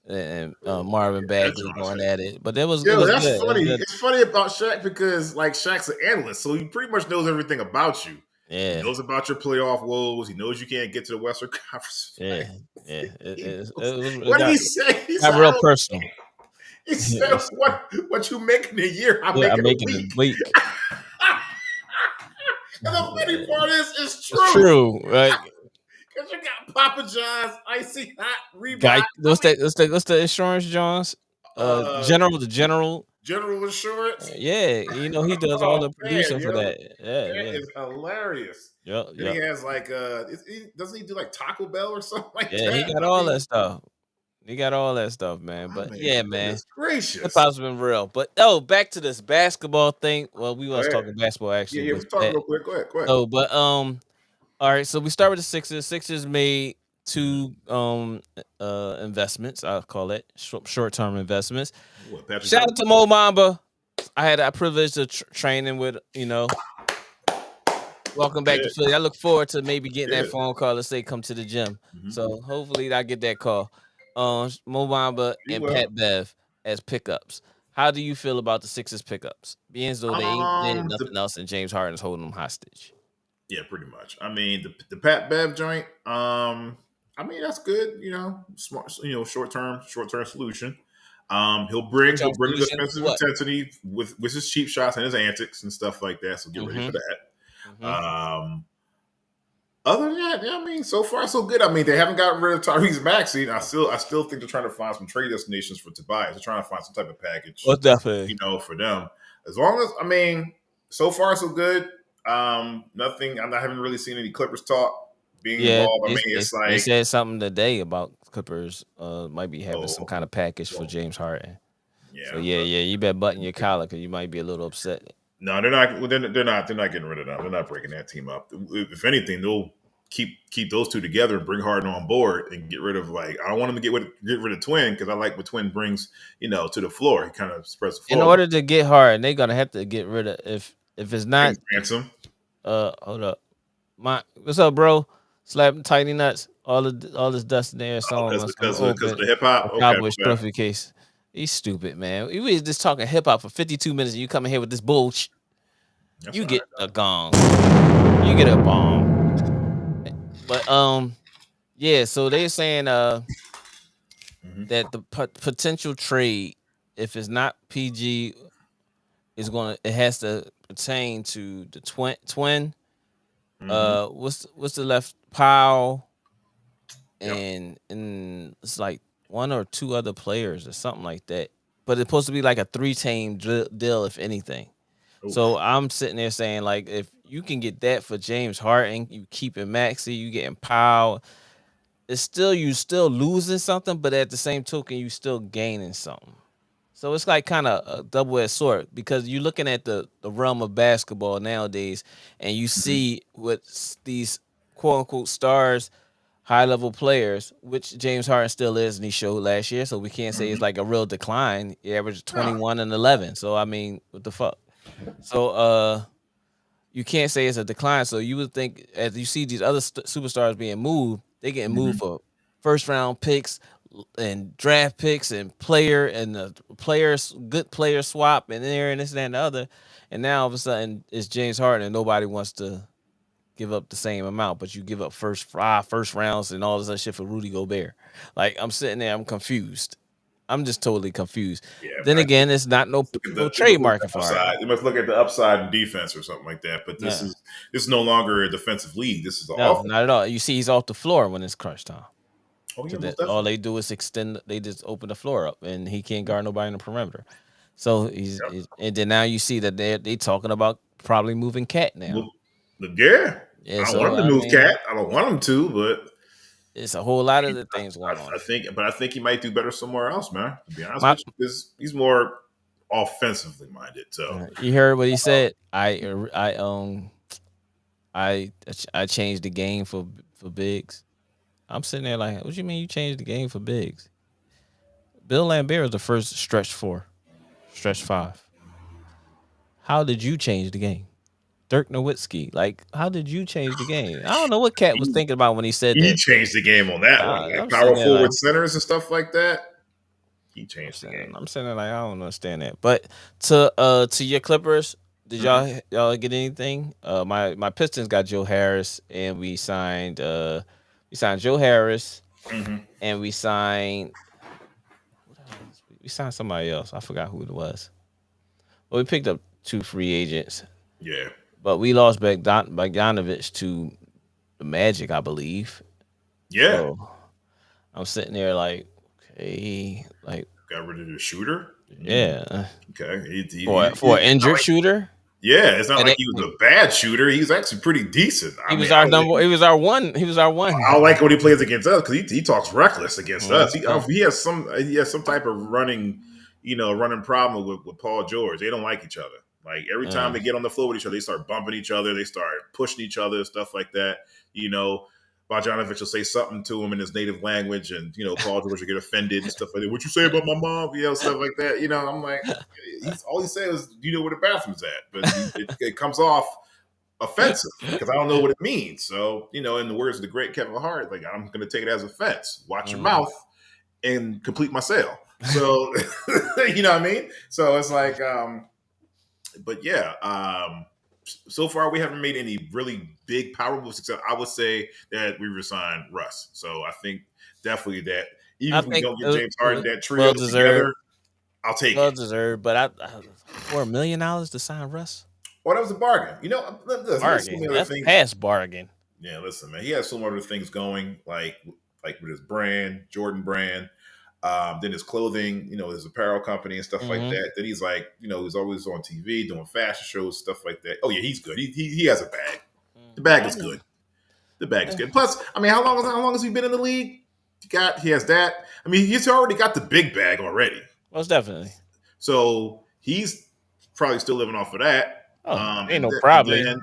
and Marvin Bagley going at it. But it was good. That's funny. It's funny about Shaq because like Shaq's an analyst, so he pretty much knows everything about you. Yeah, he knows about your playoff woes. He knows you can't get to the Western Conference. Yeah. What did he say? He said, real personal. He said, "What you make in a year, I'm making a week." And the funny part is, it's true. It's true, right? Because you got Papa John's, Icy Hot, Reebok. What's the insurance, John's? General Insurance. Yeah, he does all the producing for that. Yeah, that is hilarious. Yep. He has like doesn't he do like Taco Bell or something like that? Yeah, he got all that stuff. He got all that stuff, man. But man, gracious, hip hop's been real. But back to this basketball thing. Well, we was talking basketball actually. Yeah, we're talking real quick. Go ahead. Oh, but all right. So we start with the Sixers. Sixers made 2 investments. I'll call it short-term investments. Shout out to Mo Bamba. I had a privilege of training with, welcome back to Philly. I look forward to maybe getting that phone call to say come to the gym. Mm-hmm. So hopefully I get that call. Mo Bamba and Pat Bev as pickups. How do you feel about the Sixers pickups? Being as though they ain't did nothing else and James Harden's holding them hostage. Yeah, pretty much. I mean, the Pat Bev joint, I mean, that's good, smart, short-term solution. He'll bring the defensive intensity with his cheap shots and his antics and stuff like that. So get ready for that. Mm-hmm. Other than that, I mean, so far so good. I mean, they haven't gotten rid of Tyrese Maxey. I still think they're trying to find some trade destinations for Tobias. They're trying to find some type of package. Well, definitely, for them. As long as so far so good. Nothing. I haven't really seen any Clippers talk being involved. I mean, it's like they said something today about Clippers might be having some kind of package for James Harden. Yeah. So you better button your collar because you might be a little upset. No, they're not. They're not getting rid of them. They're not breaking that team up. If anything, keep those two together and bring Harden on board and get rid of I don't want him to get rid of Twin because I like what Twin brings to the floor. He kind of spreads the floor. In order to get Harden, they're gonna have to get rid of if it's not ransom. Hold up, what's up, bro? Slapping tiny nuts. All this dust in there. Because of the hip hop. Cowboys trophy case. He's stupid, man. We was just talking hip hop for 52 minutes. And you come in here with this bullshit. You get a gong. You get a bomb. But yeah. So they're saying that the potential trade, if it's not PG, it has to pertain to the twin. What's the left Powell and it's like one or two other players or something like that. But it's supposed to be like a 3-team deal, if anything. Ooh. So I'm sitting there saying, like, if you can get that for James Harden, you keeping Maxey, you getting Powell. You still losing something, but at the same token, you still gaining something. So it's like kind of a double-edged sword because you're looking at the realm of basketball nowadays, and you see what these quote-unquote stars, high-level players, which James Harden still is, and he showed last year, so we can't say it's like a real decline. He averaged 21 and 11. So, I mean, what the fuck? So, you can't say it's a decline. So you would think as you see these other superstars being moved, they're getting moved for first-round picks and draft picks and good player swap and there and this and that and the other. And now all of a sudden it's James Harden and nobody wants to give up the same amount, but you give up first rounds and all this other shit for Rudy Gobert. Like, I'm sitting there, I'm confused. I'm just totally confused. Yeah, then again, it's not no trade market for Harden. You must look at the upside in defense or something like that. But this is no longer a defensive league. This is offense. Not at all. You see, he's off the floor when it's crunch time. Oh, yeah, all they do is extend. They just open the floor up, and he can't guard nobody in the perimeter. So he's and then now you see that they talking about probably moving Cat now. Yeah, I don't want him to move Cat. I don't want him to, but it's a whole lot of the things going on. I think he might do better somewhere else, man. To be honest with you, he's more offensively minded. So you heard what he said. I changed the game for bigs. I'm sitting there like, what do you mean you changed the game for bigs? Bill Laimbeer was the first stretch 5. How did you change the game? Dirk Nowitzki, like, how did you change the game? I don't know what Cat was thinking about when he said that. He changed the game on that one. Like power forward centers and stuff like that. He changed the game. I'm sitting there like, I don't understand that. But to your Clippers, did y'all get anything? My Pistons got Joe Harris, and we signed Joe Harris, and we signed somebody else. I forgot who it was. Well, we picked up 2 free agents. Yeah. But we lost Bogdanovich to the Magic, I believe. Yeah. So I'm sitting there like, okay, like, got rid of the shooter. Yeah. Okay. For an injured shooter. Yeah, it's not like he was a bad shooter. He was actually pretty decent. He was our one. I like when he plays against us because he talks reckless against us. He has some type of running problem with Paul George. They don't like each other. Like every time they get on the floor with each other, they start bumping each other. They start pushing each other, stuff like that. Bogdanovich will say something to him in his native language, and Paul George will get offended and stuff like that. What you say about my mom? Stuff like that. I'm like, all he said is, "Do you know where the bathroom's at?" But it comes off offensive because I don't know what it means. So in the words of the great Kevin Hart, like, I'm going to take it as offense. Watch your mouth and complete my sale. So you know what I mean. So it's like. But yeah, so far we haven't made any really big power moves, except I would say that we resigned Russ. So I think definitely that even if we don't get James Harden, that trio together, I'll take it. Well deserved, but for $1 million to sign Russ? Well, that was a bargain. Bargain. That's past bargain. Yeah, listen, man, he has some other things going, like with his brand, Jordan brand. Then his clothing, his apparel company and stuff like that. Then he's like, he's always on TV doing fashion shows, stuff like that. Oh yeah, he's good. He has a bag. The bag is good. The bag is good. Plus, I mean, how long has he been in the league? He has that. I mean, he's already got the big bag already. Most definitely. So he's probably still living off of that. Ain't no problem.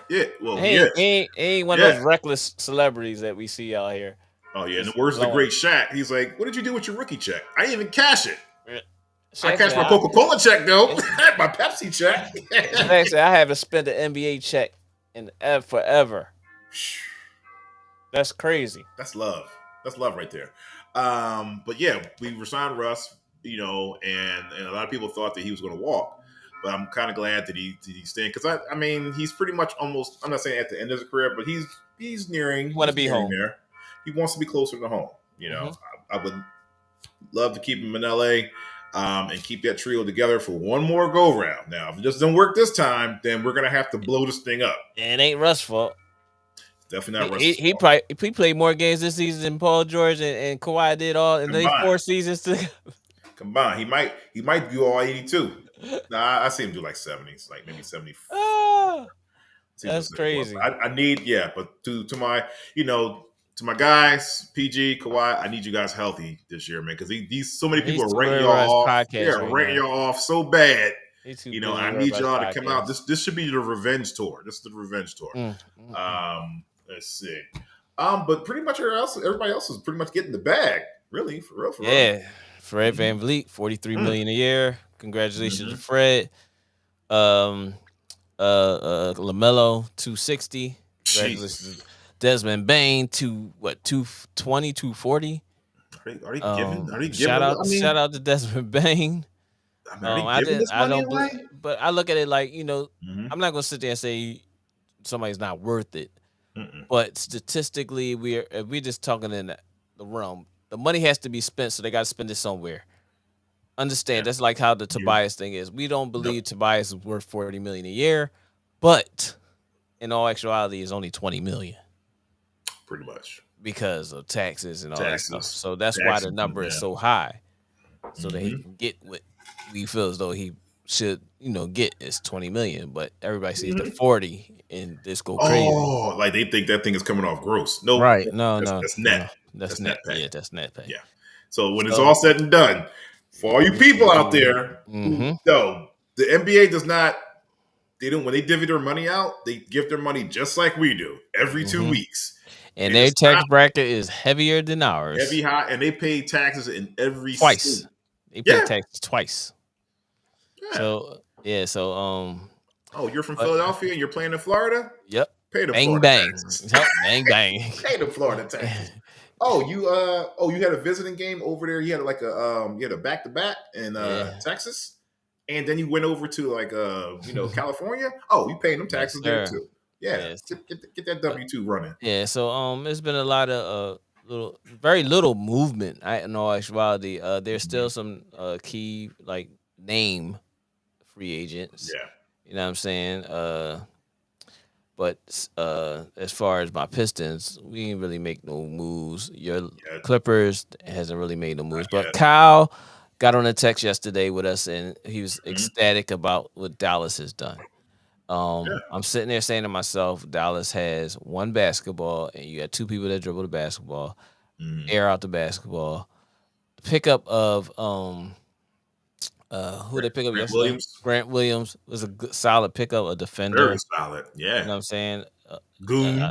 Yeah, well, He he ain't, is. he ain't, he ain't one of Yeah. those reckless celebrities that we see out here. Oh yeah, and He's the worst of the blowing. great Shaq. He's like, "What did you do with your rookie check? I didn't even cash it. I Shaq cashed said, my Coca-Cola check though, my Pepsi check." Shaq said, I haven't spent an NBA check in forever. That's crazy. That's love. That's love right there. But yeah, we resigned Russ, and a lot of people thought that he was going to walk. But I'm kind of glad that he's staying because I mean he's pretty much almost. I'm not saying at the end of his career, but he's nearing. You want to be home there. He wants to be closer to home. I would love to keep him in LA and keep that trio together for one more go round. Now, if it just doesn't work this time, then we're gonna have to blow this thing up. And it ain't Russ' fault. Definitely not Russ. He played more games this season than Paul George and Kawhi did all in these 4 seasons together. Combined, he might do all 82. Nah, I see him do like 70s, like maybe 74. That's crazy. I need, but to my, to my guys, PG, Kawhi, I need you guys healthy this year, man, because these so many people are writing y'all off. Writing y'all off so bad. I need y'all to come out. This should be the revenge tour. This is the revenge tour. Let's see. But pretty much everybody else is pretty much getting the bag. Really, for real. Yeah. Fred VanVleet, $43 million a year. Congratulations to Fred. LaMelo, $260. Congratulations. Desmond Bain to what, 220, 240? Are they giving? Shout out to Desmond Bain. But I look at it like, I'm not gonna sit there and say somebody's not worth it. But statistically, if we're just talking in the realm, the money has to be spent, so they got to spend it somewhere. Understand? That's like how the Tobias thing is. We don't believe Tobias is worth $40 million a year, but in all actuality, it's only $20 million. Pretty much because of taxes and all that stuff. So that's why the number is so high, so that he can get what we feel as though he should, get is $20 million. But everybody sees the 40 and this go crazy. Oh, like they think that thing is coming off gross. No, right? No, that's net. That's net pay. Yeah, that's net pay. Yeah. So when it's all said and done, for all you people out there, the NBA does not. They don't. When they divvy their money out, they give their money just like we do every 2 weeks. And their tax bracket is heavier than ours. Heavy high, and they pay taxes in every twice. state. They pay taxes twice. Yeah. So oh, you're from Philadelphia and you're playing in Florida? Yep. Pay the bang Florida bang. taxes. Yep. Bang bang. Pay the Florida taxes. You had a visiting game over there. You had a back-to-back in Texas, and then you went over to California. Oh, you paying them taxes there too. Yeah, get that W-2 running. Yeah, so it's been a lot of very little movement. In all actuality, there's still some key name free agents. Yeah, you know what I'm saying. But as far as my Pistons, we didn't really make no moves. Your Clippers hasn't really made no moves. But Kyle got on a text yesterday with us, and he was ecstatic about what Dallas has done. I'm sitting there saying to myself, Dallas has one basketball, and you got two people that dribble the basketball, air out the basketball. The pickup of who they pick up yesterday? Grant Williams was a good, solid pickup, a defender. Very solid, yeah. You know what I'm saying? Goon.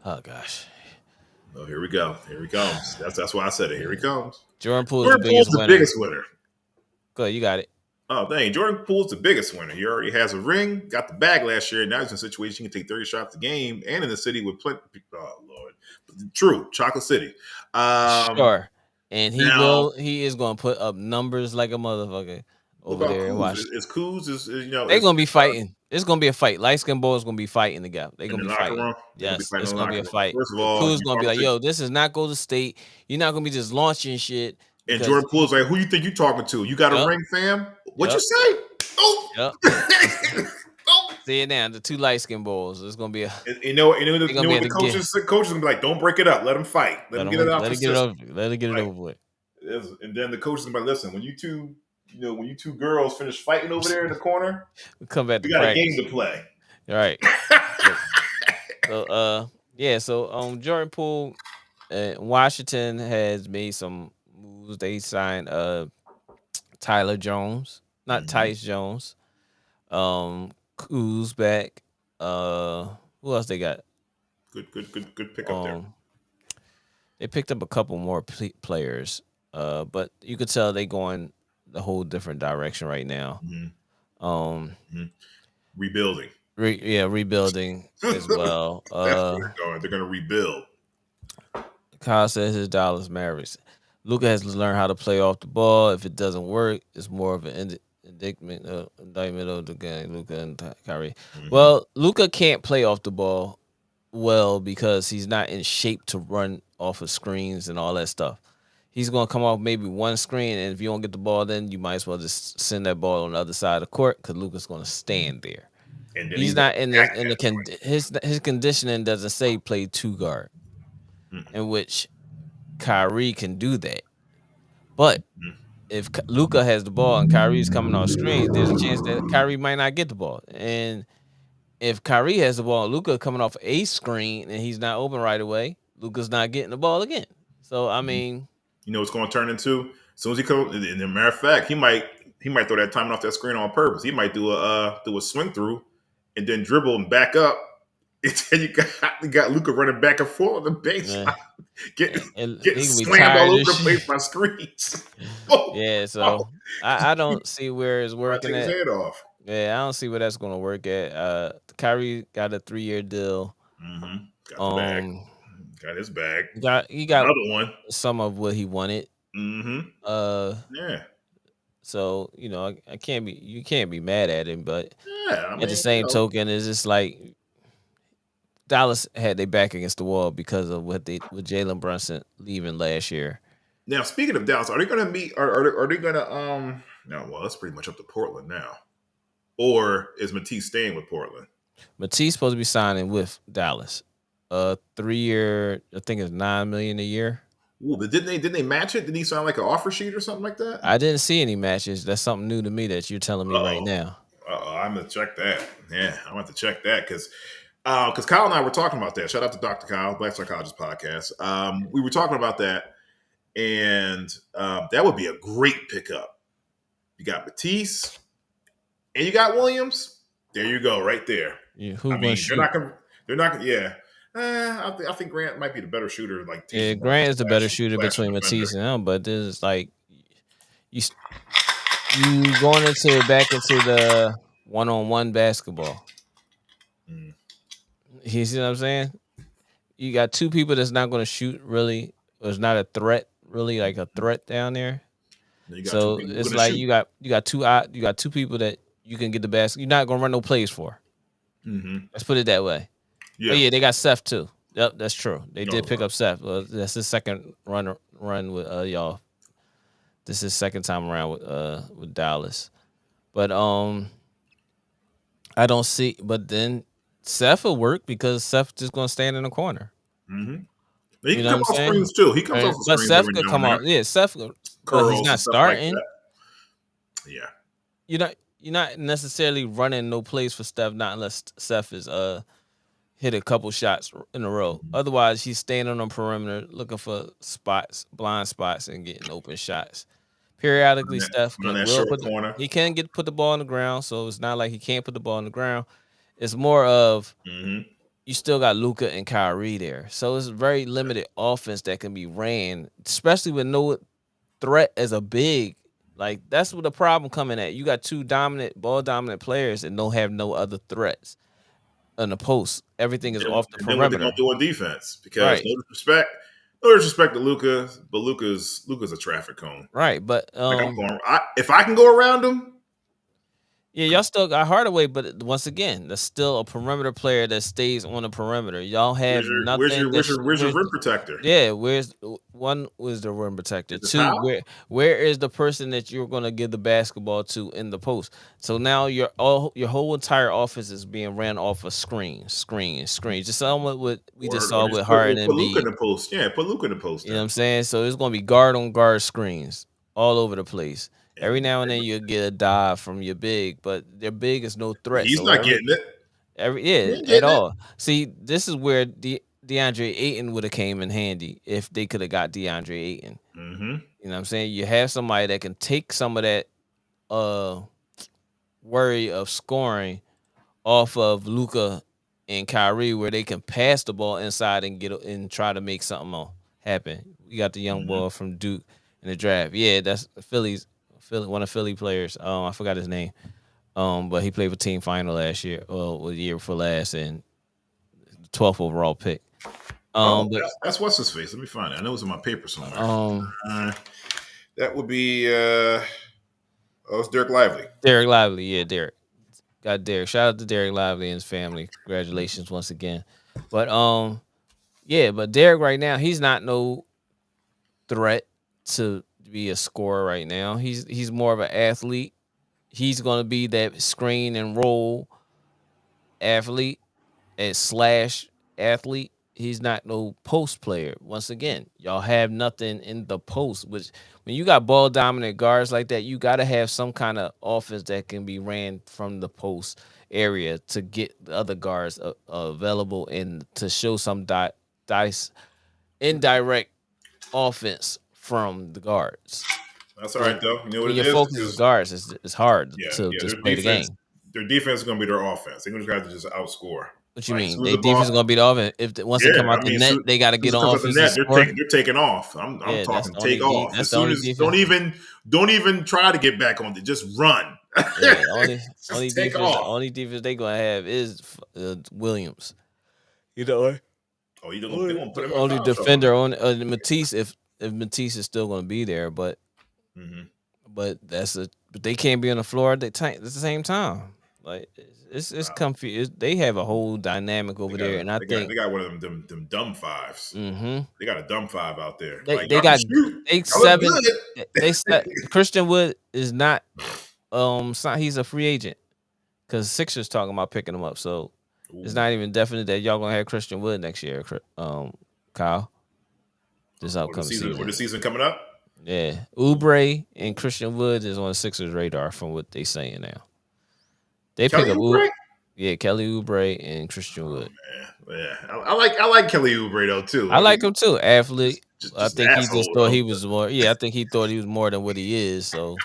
Oh gosh. Oh, here we go. Here he comes. That's why I said it. Here he comes. Jordan Poole's the biggest winner. Go ahead, you got it. Oh, dang. Jordan Poole's the biggest winner. He already has a ring, got the bag last year. Now he's in a situation he can take 30 shots a game and in the city with plenty. Oh, Lord. True. Chocolate City. Sure. And he is going to put up numbers like a motherfucker over there and watch. It's Kuz. They're going to be fighting. It's going to be a fight. Light skin boys going to be fighting together. They're going to be fighting. Yes, it's going to be a fight. First of all, Kuz going to be like, yo, this is not Golden State. You're not going to be just launching shit. And Jordan Poole's like, who you think you talking to? You got a ring, fam? What you say? Oh. See it now. The two light skin boys. It's going to be a. The coaches going to be like, don't break it up. Let them fight. Let them get it out. Let it get it over with. And then the coaches going to be like, listen, when you two girls finish fighting over there in the corner, we come back to got practice. a game to play. All right. So Jordan Poole, Washington has made some moves. They signed Tyler Jones, not Tyus Jones. Kuz back. Who else they got? Good pick up there. They picked up a couple more players, but you could tell they going the whole different direction right now. Rebuilding. Rebuilding as well. That's where they're going. They're going to rebuild. Kyle says his Dallas Mavericks. Luka has to learn how to play off the ball. If it doesn't work, it's more of an indictment of the game. Luka and Kyrie. Well, Luka can't play off the ball well because he's not in shape to run off of screens and all that stuff. He's going to come off maybe one screen, and if you don't get the ball, then you might as well just send that ball on the other side of the court because Luka's going to stand there. And he's not his conditioning doesn't say play 2 guard, in which Kyrie can do that. But if Luka has the ball and Kyrie's coming off screen, there's a chance that Kyrie might not get the ball. And if Kyrie has the ball, Luka coming off a screen and he's not open right away, Luka's not getting the ball again. So I mean, you know what's going to turn into? As soon as he comes, and as a matter of fact, he might throw that timing off that screen on purpose. He might do a swing through and then dribble and back up. And you got Luka running back and forth on the baseline, getting slammed all over the place by screens. I don't see where it's working take at. his head off. Yeah, I don't see where that's going to work at. Kyrie got a 3-year deal. Got the bag. Got his bag. He got another one. Some of what he wanted. Yeah. So you can't be mad at him, but at the same token, it's just like Dallas had their back against the wall because of with Jalen Brunson leaving last year. Now, speaking of Dallas, are they going to meet? Are they going to? No, well, that's pretty much up to Portland now. Or is Matisse staying with Portland? Matisse supposed to be signing with Dallas. 3-year, I think it's $9 million a year. Ooh, but didn't they match it? Didn't he sign like an offer sheet or something like that? I didn't see any matches. That's something new to me that you're telling me right now. I'm gonna check that. Yeah, I'm gonna have to check that because Kyle and I were talking about that. Shout out to Dr. Kyle, Black Psychologist Podcast. We were talking about that, and that would be a great pickup. You got Matisse, and you got Williams. There you go, right there. Yeah, they're not gonna. Yeah. I think Grant might be the better shooter. Grant is the better shooter between Matisse and him, but this is like you going back into the one-on-one basketball. You see what I'm saying? You got two people that's not going to shoot really. It's not a threat really, like a threat down there. So it's like shoot. you got two people that you can get the basket. You're not going to run no plays for. Let's put it that way. Yeah. But yeah, they got Seth too. Yep, that's true. They did pick up Seth. That's his second run with y'all. This is his second time around with Dallas. But I don't see. But then Seth will work because Seth just gonna stand in the corner. He can come off screens too. He comes off the screens. But Seth could come off. Yeah, Seth. But he's not starting. Like yeah. You're not necessarily running no plays for Steph, not unless Seth is hit a couple shots in a row. Otherwise, he's standing on the perimeter looking for blind spots, and getting open shots. Periodically, Steph can he can put the ball on the ground, so it's not like he can't put the ball on the ground. It's more of you still got Luka and Kyrie there, so it's very limited offense that can be ran, especially with no threat as a big. Like that's what the problem coming at. You got two ball dominant players and don't have no other threats. In the post, everything is off the perimeter. Then what they're gonna do on defense? Because no disrespect to Luka, but Luka's a traffic cone. Right, but if I can go around him, yeah, y'all still got Hardaway, but once again, that's still a perimeter player that stays on the perimeter. Y'all have nothing. Where's your rim protector? Yeah, where's the rim protector? Two, where is the person that you're gonna give the basketball to in the post? So now your whole entire offense is being ran off of screen. Just somewhat what we just saw with Harden and put Luka in the post. Yeah, put Luka in the post. You know what I'm saying? So it's gonna be guard on guard screens all over the place. Every now and then you'll get a dive from your big, but their big is no threat. He's not getting at it. all. See, this is where DeAndre Ayton would have came in handy if they could have got DeAndre Ayton. You know what I'm saying? You have somebody that can take some of that worry of scoring off of Luka and Kyrie, where they can pass the ball inside and get and try to make something happen. We got the young boy from Duke in the draft. Yeah, that's one of Philly players. I forgot his name. But he played for team final last year, or the year before last, and 12th overall pick. But that's what's his face. Let me find it. I know it's in my paper somewhere. That would be it's Derek Lively. Derek Lively, yeah, Derek. Got Derek. Shout out to Derek Lively and his family. Congratulations once again. But yeah, but Derek right now, he's not no threat to be a scorer right now. He's more of an athlete. He's gonna be that screen and roll athlete and slash athlete. He's not no post player. Once again, y'all have nothing in the post, which when you got ball dominant guards like that, you got to have some kind of offense that can be ran from the post area to get the other guards available and to show some indirect offense from the guards. That's all right, though. You know what when it your is? focus is guards, it's hard to just play the game. Their defense is going to be their offense. They're going to have to just outscore. What you mean? Their defense is going to be the offense. Once they come out the net, they got to get on offense. They're taking off. I'm talking take off. As soon as don't even try to get back on it. Just run. Yeah, only defense they gonna have is Williams. You know what? Oh, you don't want to put him only defender on Matisse if Matisse is still going to be there, but they can't be on the floor at the same time. Like it's comfy. They have a whole dynamic over there, and I think they got one of them dumb fives. They got a dumb five out there. Christian Wood is not. He's a free agent because Sixers talking about picking him up. So it's not even definite that y'all gonna have Christian Wood next year. Kyle, this upcoming season. With the season coming up. Yeah, Oubre and Christian Wood is on the Sixers' radar from what they saying now. They Kelly pick up Oubre? Kelly Oubre and Christian Wood. Yeah, I like Kelly Oubre though too. I like him too, athlete. I think he just thought he was more. Yeah, I think he thought he was more than what he is. So,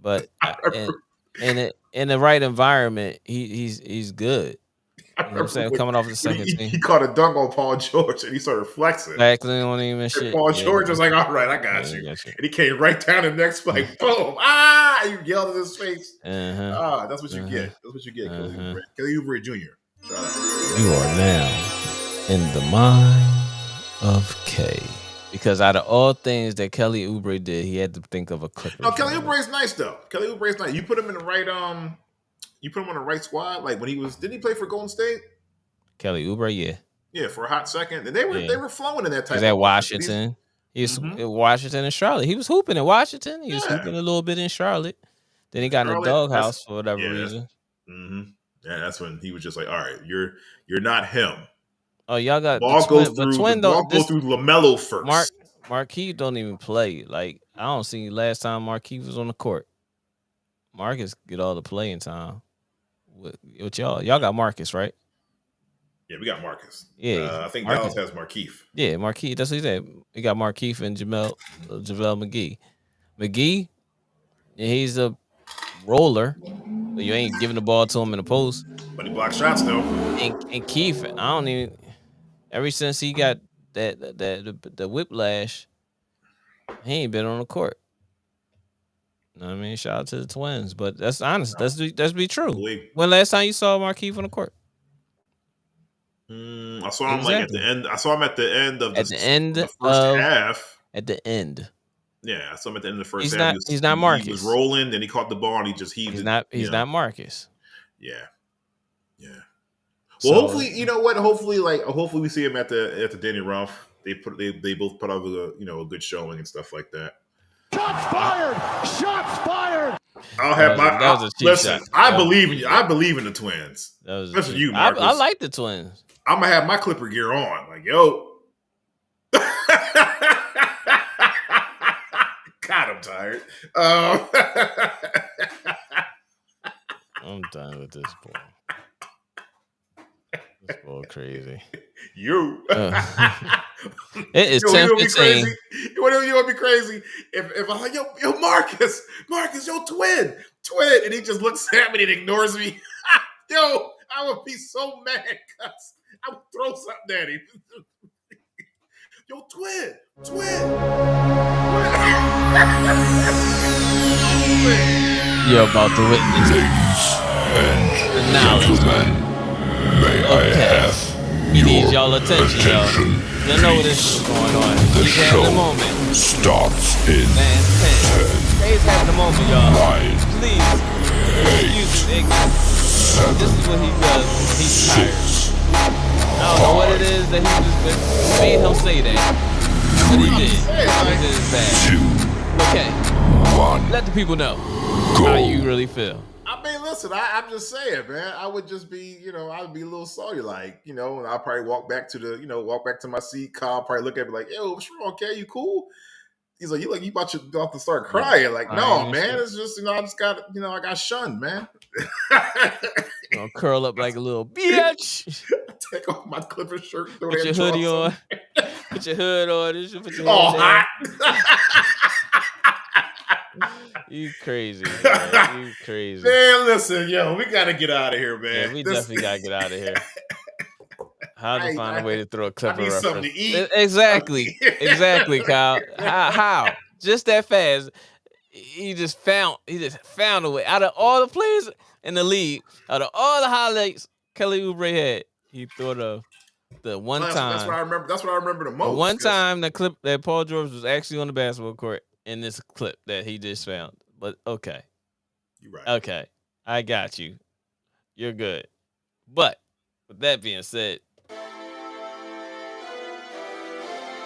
but in the right environment, he's good. You know what I'm saying? Coming off the second team. He caught a dunk on Paul George and he started flexing. Flexing on him and shit. Paul George was like, all right, I got you. And he came right down the next play. Boom. You yelled in his face. That's what you get. That's what you get, Kelly Oubre. Kelly Oubre Jr. Shout out. You are now in the mind of K. Because out of all things that Kelly Oubre did, he had to think of a Clipper. No, Kelly Oubre's nice though. Kelly Oubre's nice. You put him in the right you put him on the right squad. Like when didn't he play for Golden State? Kelly Oubre, yeah. Yeah, for a hot second. And they were flowing in that type. He was at Washington. He was in Washington and Charlotte. He was hooping in Washington. He was hooping a little bit in Charlotte. Then he got in the doghouse for whatever reason. Yeah, that's when he was just like, all right, you're not him. Oh, y'all got ball goes through LaMelo first. Markieff don't even play. Like I don't see last time Markieff was on the court. Marcus get all the playing time. With y'all got Marcus, right? Yeah, we got Marcus. Yeah, I think Marcus. Dallas has Markieff. Yeah, Markieff. That's what he said. We got Markieff and JaVale McGee. McGee, he's a roller, but you ain't giving the ball to him in the post. But he blocks shots though. And Keith, I don't even. Ever since he got the whiplash, he ain't been on the court. You know what I mean? Shout out to the Twins, but that's honest. That's be true. When last time you saw Markieff on the court? I saw him like at the end. I saw him at the end of the first half. At the end. Yeah, I saw him at the end of the first half. He's not Marcus. He was rolling, then he caught the ball and he just heaved. He's not Marcus. Yeah. Well, hopefully, you know what? Hopefully we see him at the Danny Ruff. They both put out a good showing and stuff like that. Shots fired! Shots fired! I'll have listen. I believe in you. I believe in the Twins. That's you, Marcus. I like the Twins. I'm gonna have my Clipper gear on. Like, yo. God, I'm tired. I'm done with this boy. This boy crazy. You. It is 10:15. You want to be crazy? If I'm like, yo, Marcus, your twin. Twin, and he just looks at me and ignores me. Yo, I would be so mad, cuz I would throw something at him. Yo, Twin. You're about to witness the knowledge. Okay. We need y'all attention, y'all. You know what is going on. The He's show having a moment. starts in 10. He's having a moment, y'all. 9. Please. Excuse me. This is what he does when he's tired. I don't know what it is that he just made him say that. But he did. He did his bad. Okay. 1. Let the people know how you really feel. I mean, listen, I'm just saying, man. I would just be, I would be a little salty, like, and I'll probably walk back to my seat. Kyle probably look at me like, yo, what's wrong, okay? You cool? He's like, you about to start crying. Like, no, man, it's just, I just got, I got shunned, man. Gonna curl up like a little bitch. Take off my Clipper shirt. Throw Put your hoodie on. Put your hood on. Put your hot. You crazy, man. You crazy. Man, listen, yo, we gotta get out of here, man. Yeah, we definitely gotta get out of here. How to find a way to throw a Clipper reference. Something to eat. Exactly, Kyle. How? Just that fast. He just found a way. Out of all the players in the league, out of all the highlights Kelly Oubre had, he threw the one time. That's what I remember. That's what I remember the most. The one time the clip that Paul George was actually on the basketball court in this clip that he just found. But okay. You're right. Okay. I got you. You're good. But with that being said,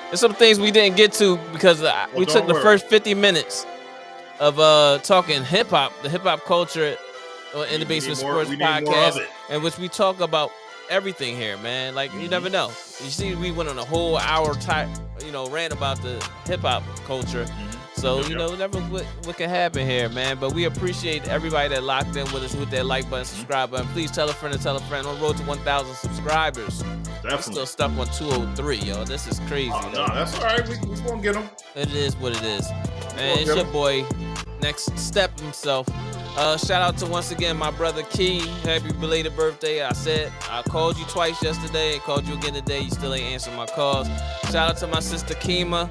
there's some things we didn't get to because we took the first 50 minutes of talking hip hop, the hip hop culture in the Basement Sports Podcast, in which we talk about everything here, man. Like, you never know. You see, we went on a whole hour rant about the hip hop culture. So, never what can happen here, man. But we appreciate everybody that locked in with us with that like button, subscribe button. Please tell a friend and tell a friend. On the road to 1,000 subscribers. Definitely. We're still stuck on 203, yo. This is crazy. Oh, no, that's all right. We won't get them. It is what it is. And it's your boy, Next Step himself. Shout out to, once again, my brother Key. Happy belated birthday. I called you twice yesterday and called you again today. You still ain't answering my calls. Shout out to my sister Kima.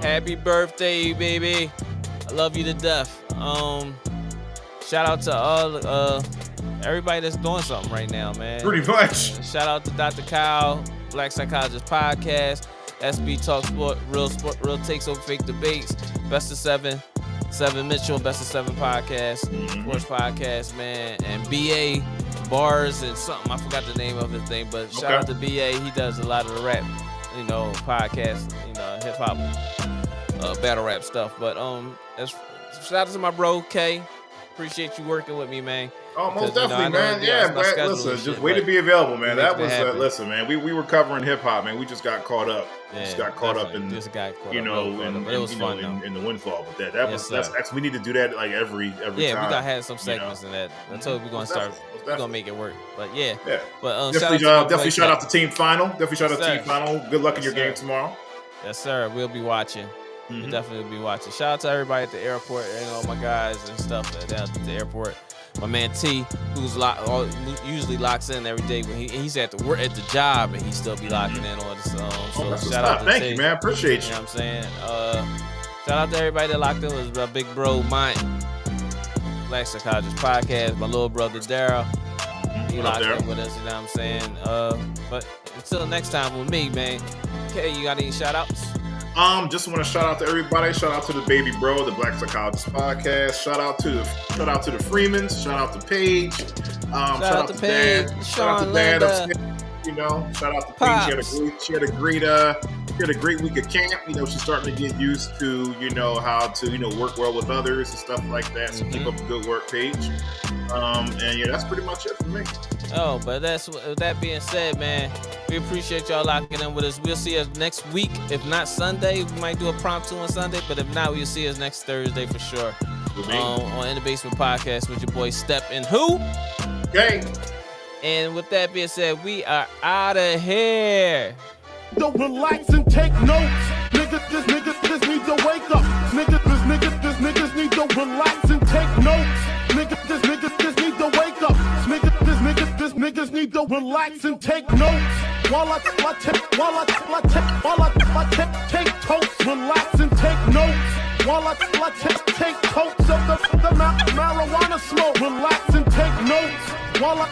Happy birthday, baby. I love you to death. Shout out to all everybody that's doing something right now, man. Pretty much. Shout out to Dr. Kyle, Black Psychologist Podcast, SB Talk Sport, Real Takes Over Fake Debates, Best of 7 Mitchell, Best of 7 Podcast, Sports Podcast, man, and BA Bars and something. I forgot the name of the thing, but shout out to BA. He does a lot of the rap, podcast, hip hop, battle rap stuff. But shout out to my bro K. Appreciate you working with me, man. Oh, most definitely, man. Yeah, but listen, just wait to be available, man. That was listen, man. We were covering hip hop, man. We just got caught up. Just got caught up in in the windfall with that. That's we need to do that like every time. Yeah, we gotta have some segments in that. I told you we're gonna start. We're gonna make it work. But yeah. But definitely shout out to Team Final. Definitely shout out to Team Final. Good luck in your game tomorrow. Yes, sir. We'll be watching. We'll definitely be watching. Shout out to everybody at the airport and all my guys and stuff down at the airport. My man T, who's usually locks in every day when he's at the job and he still be locking in on this. So shout out to Thank you, man. Appreciate you. You know what I'm saying? Shout out to everybody that locked in with my big bro Mike, Black Psychologist Podcast, my little brother Daryl. He locked in with us, you know what I'm saying? But until next time with me, man. Okay, you got any shout outs? Just want to shout out to everybody. Shout out to the baby bro, the Black Psychologist Podcast. Shout out to the Freemans. Shout out to Paige. Shout out to Paige. Shout out to Dad upstairs. Shout out to Paige. She had a great week of camp. She's starting to get used to how to work well with others and stuff like that. So keep up the good work, Paige. And yeah, that's pretty much it for me. Oh, but with that being said, man, we appreciate y'all locking in with us. We'll see us next week. If not Sunday, we might do a prompt on Sunday. But if not, we'll see us next Thursday for sure. On In the Basement Podcast with your boy Step and who? Okay. And with that being said, we are out of here. Don't relax and take notes. Niggas need to wake up. Niggas need to relax and take notes. just need to relax and take notes. While I take totes, relax and take notes. While I take totes of the marijuana smoke, relax and take notes. While I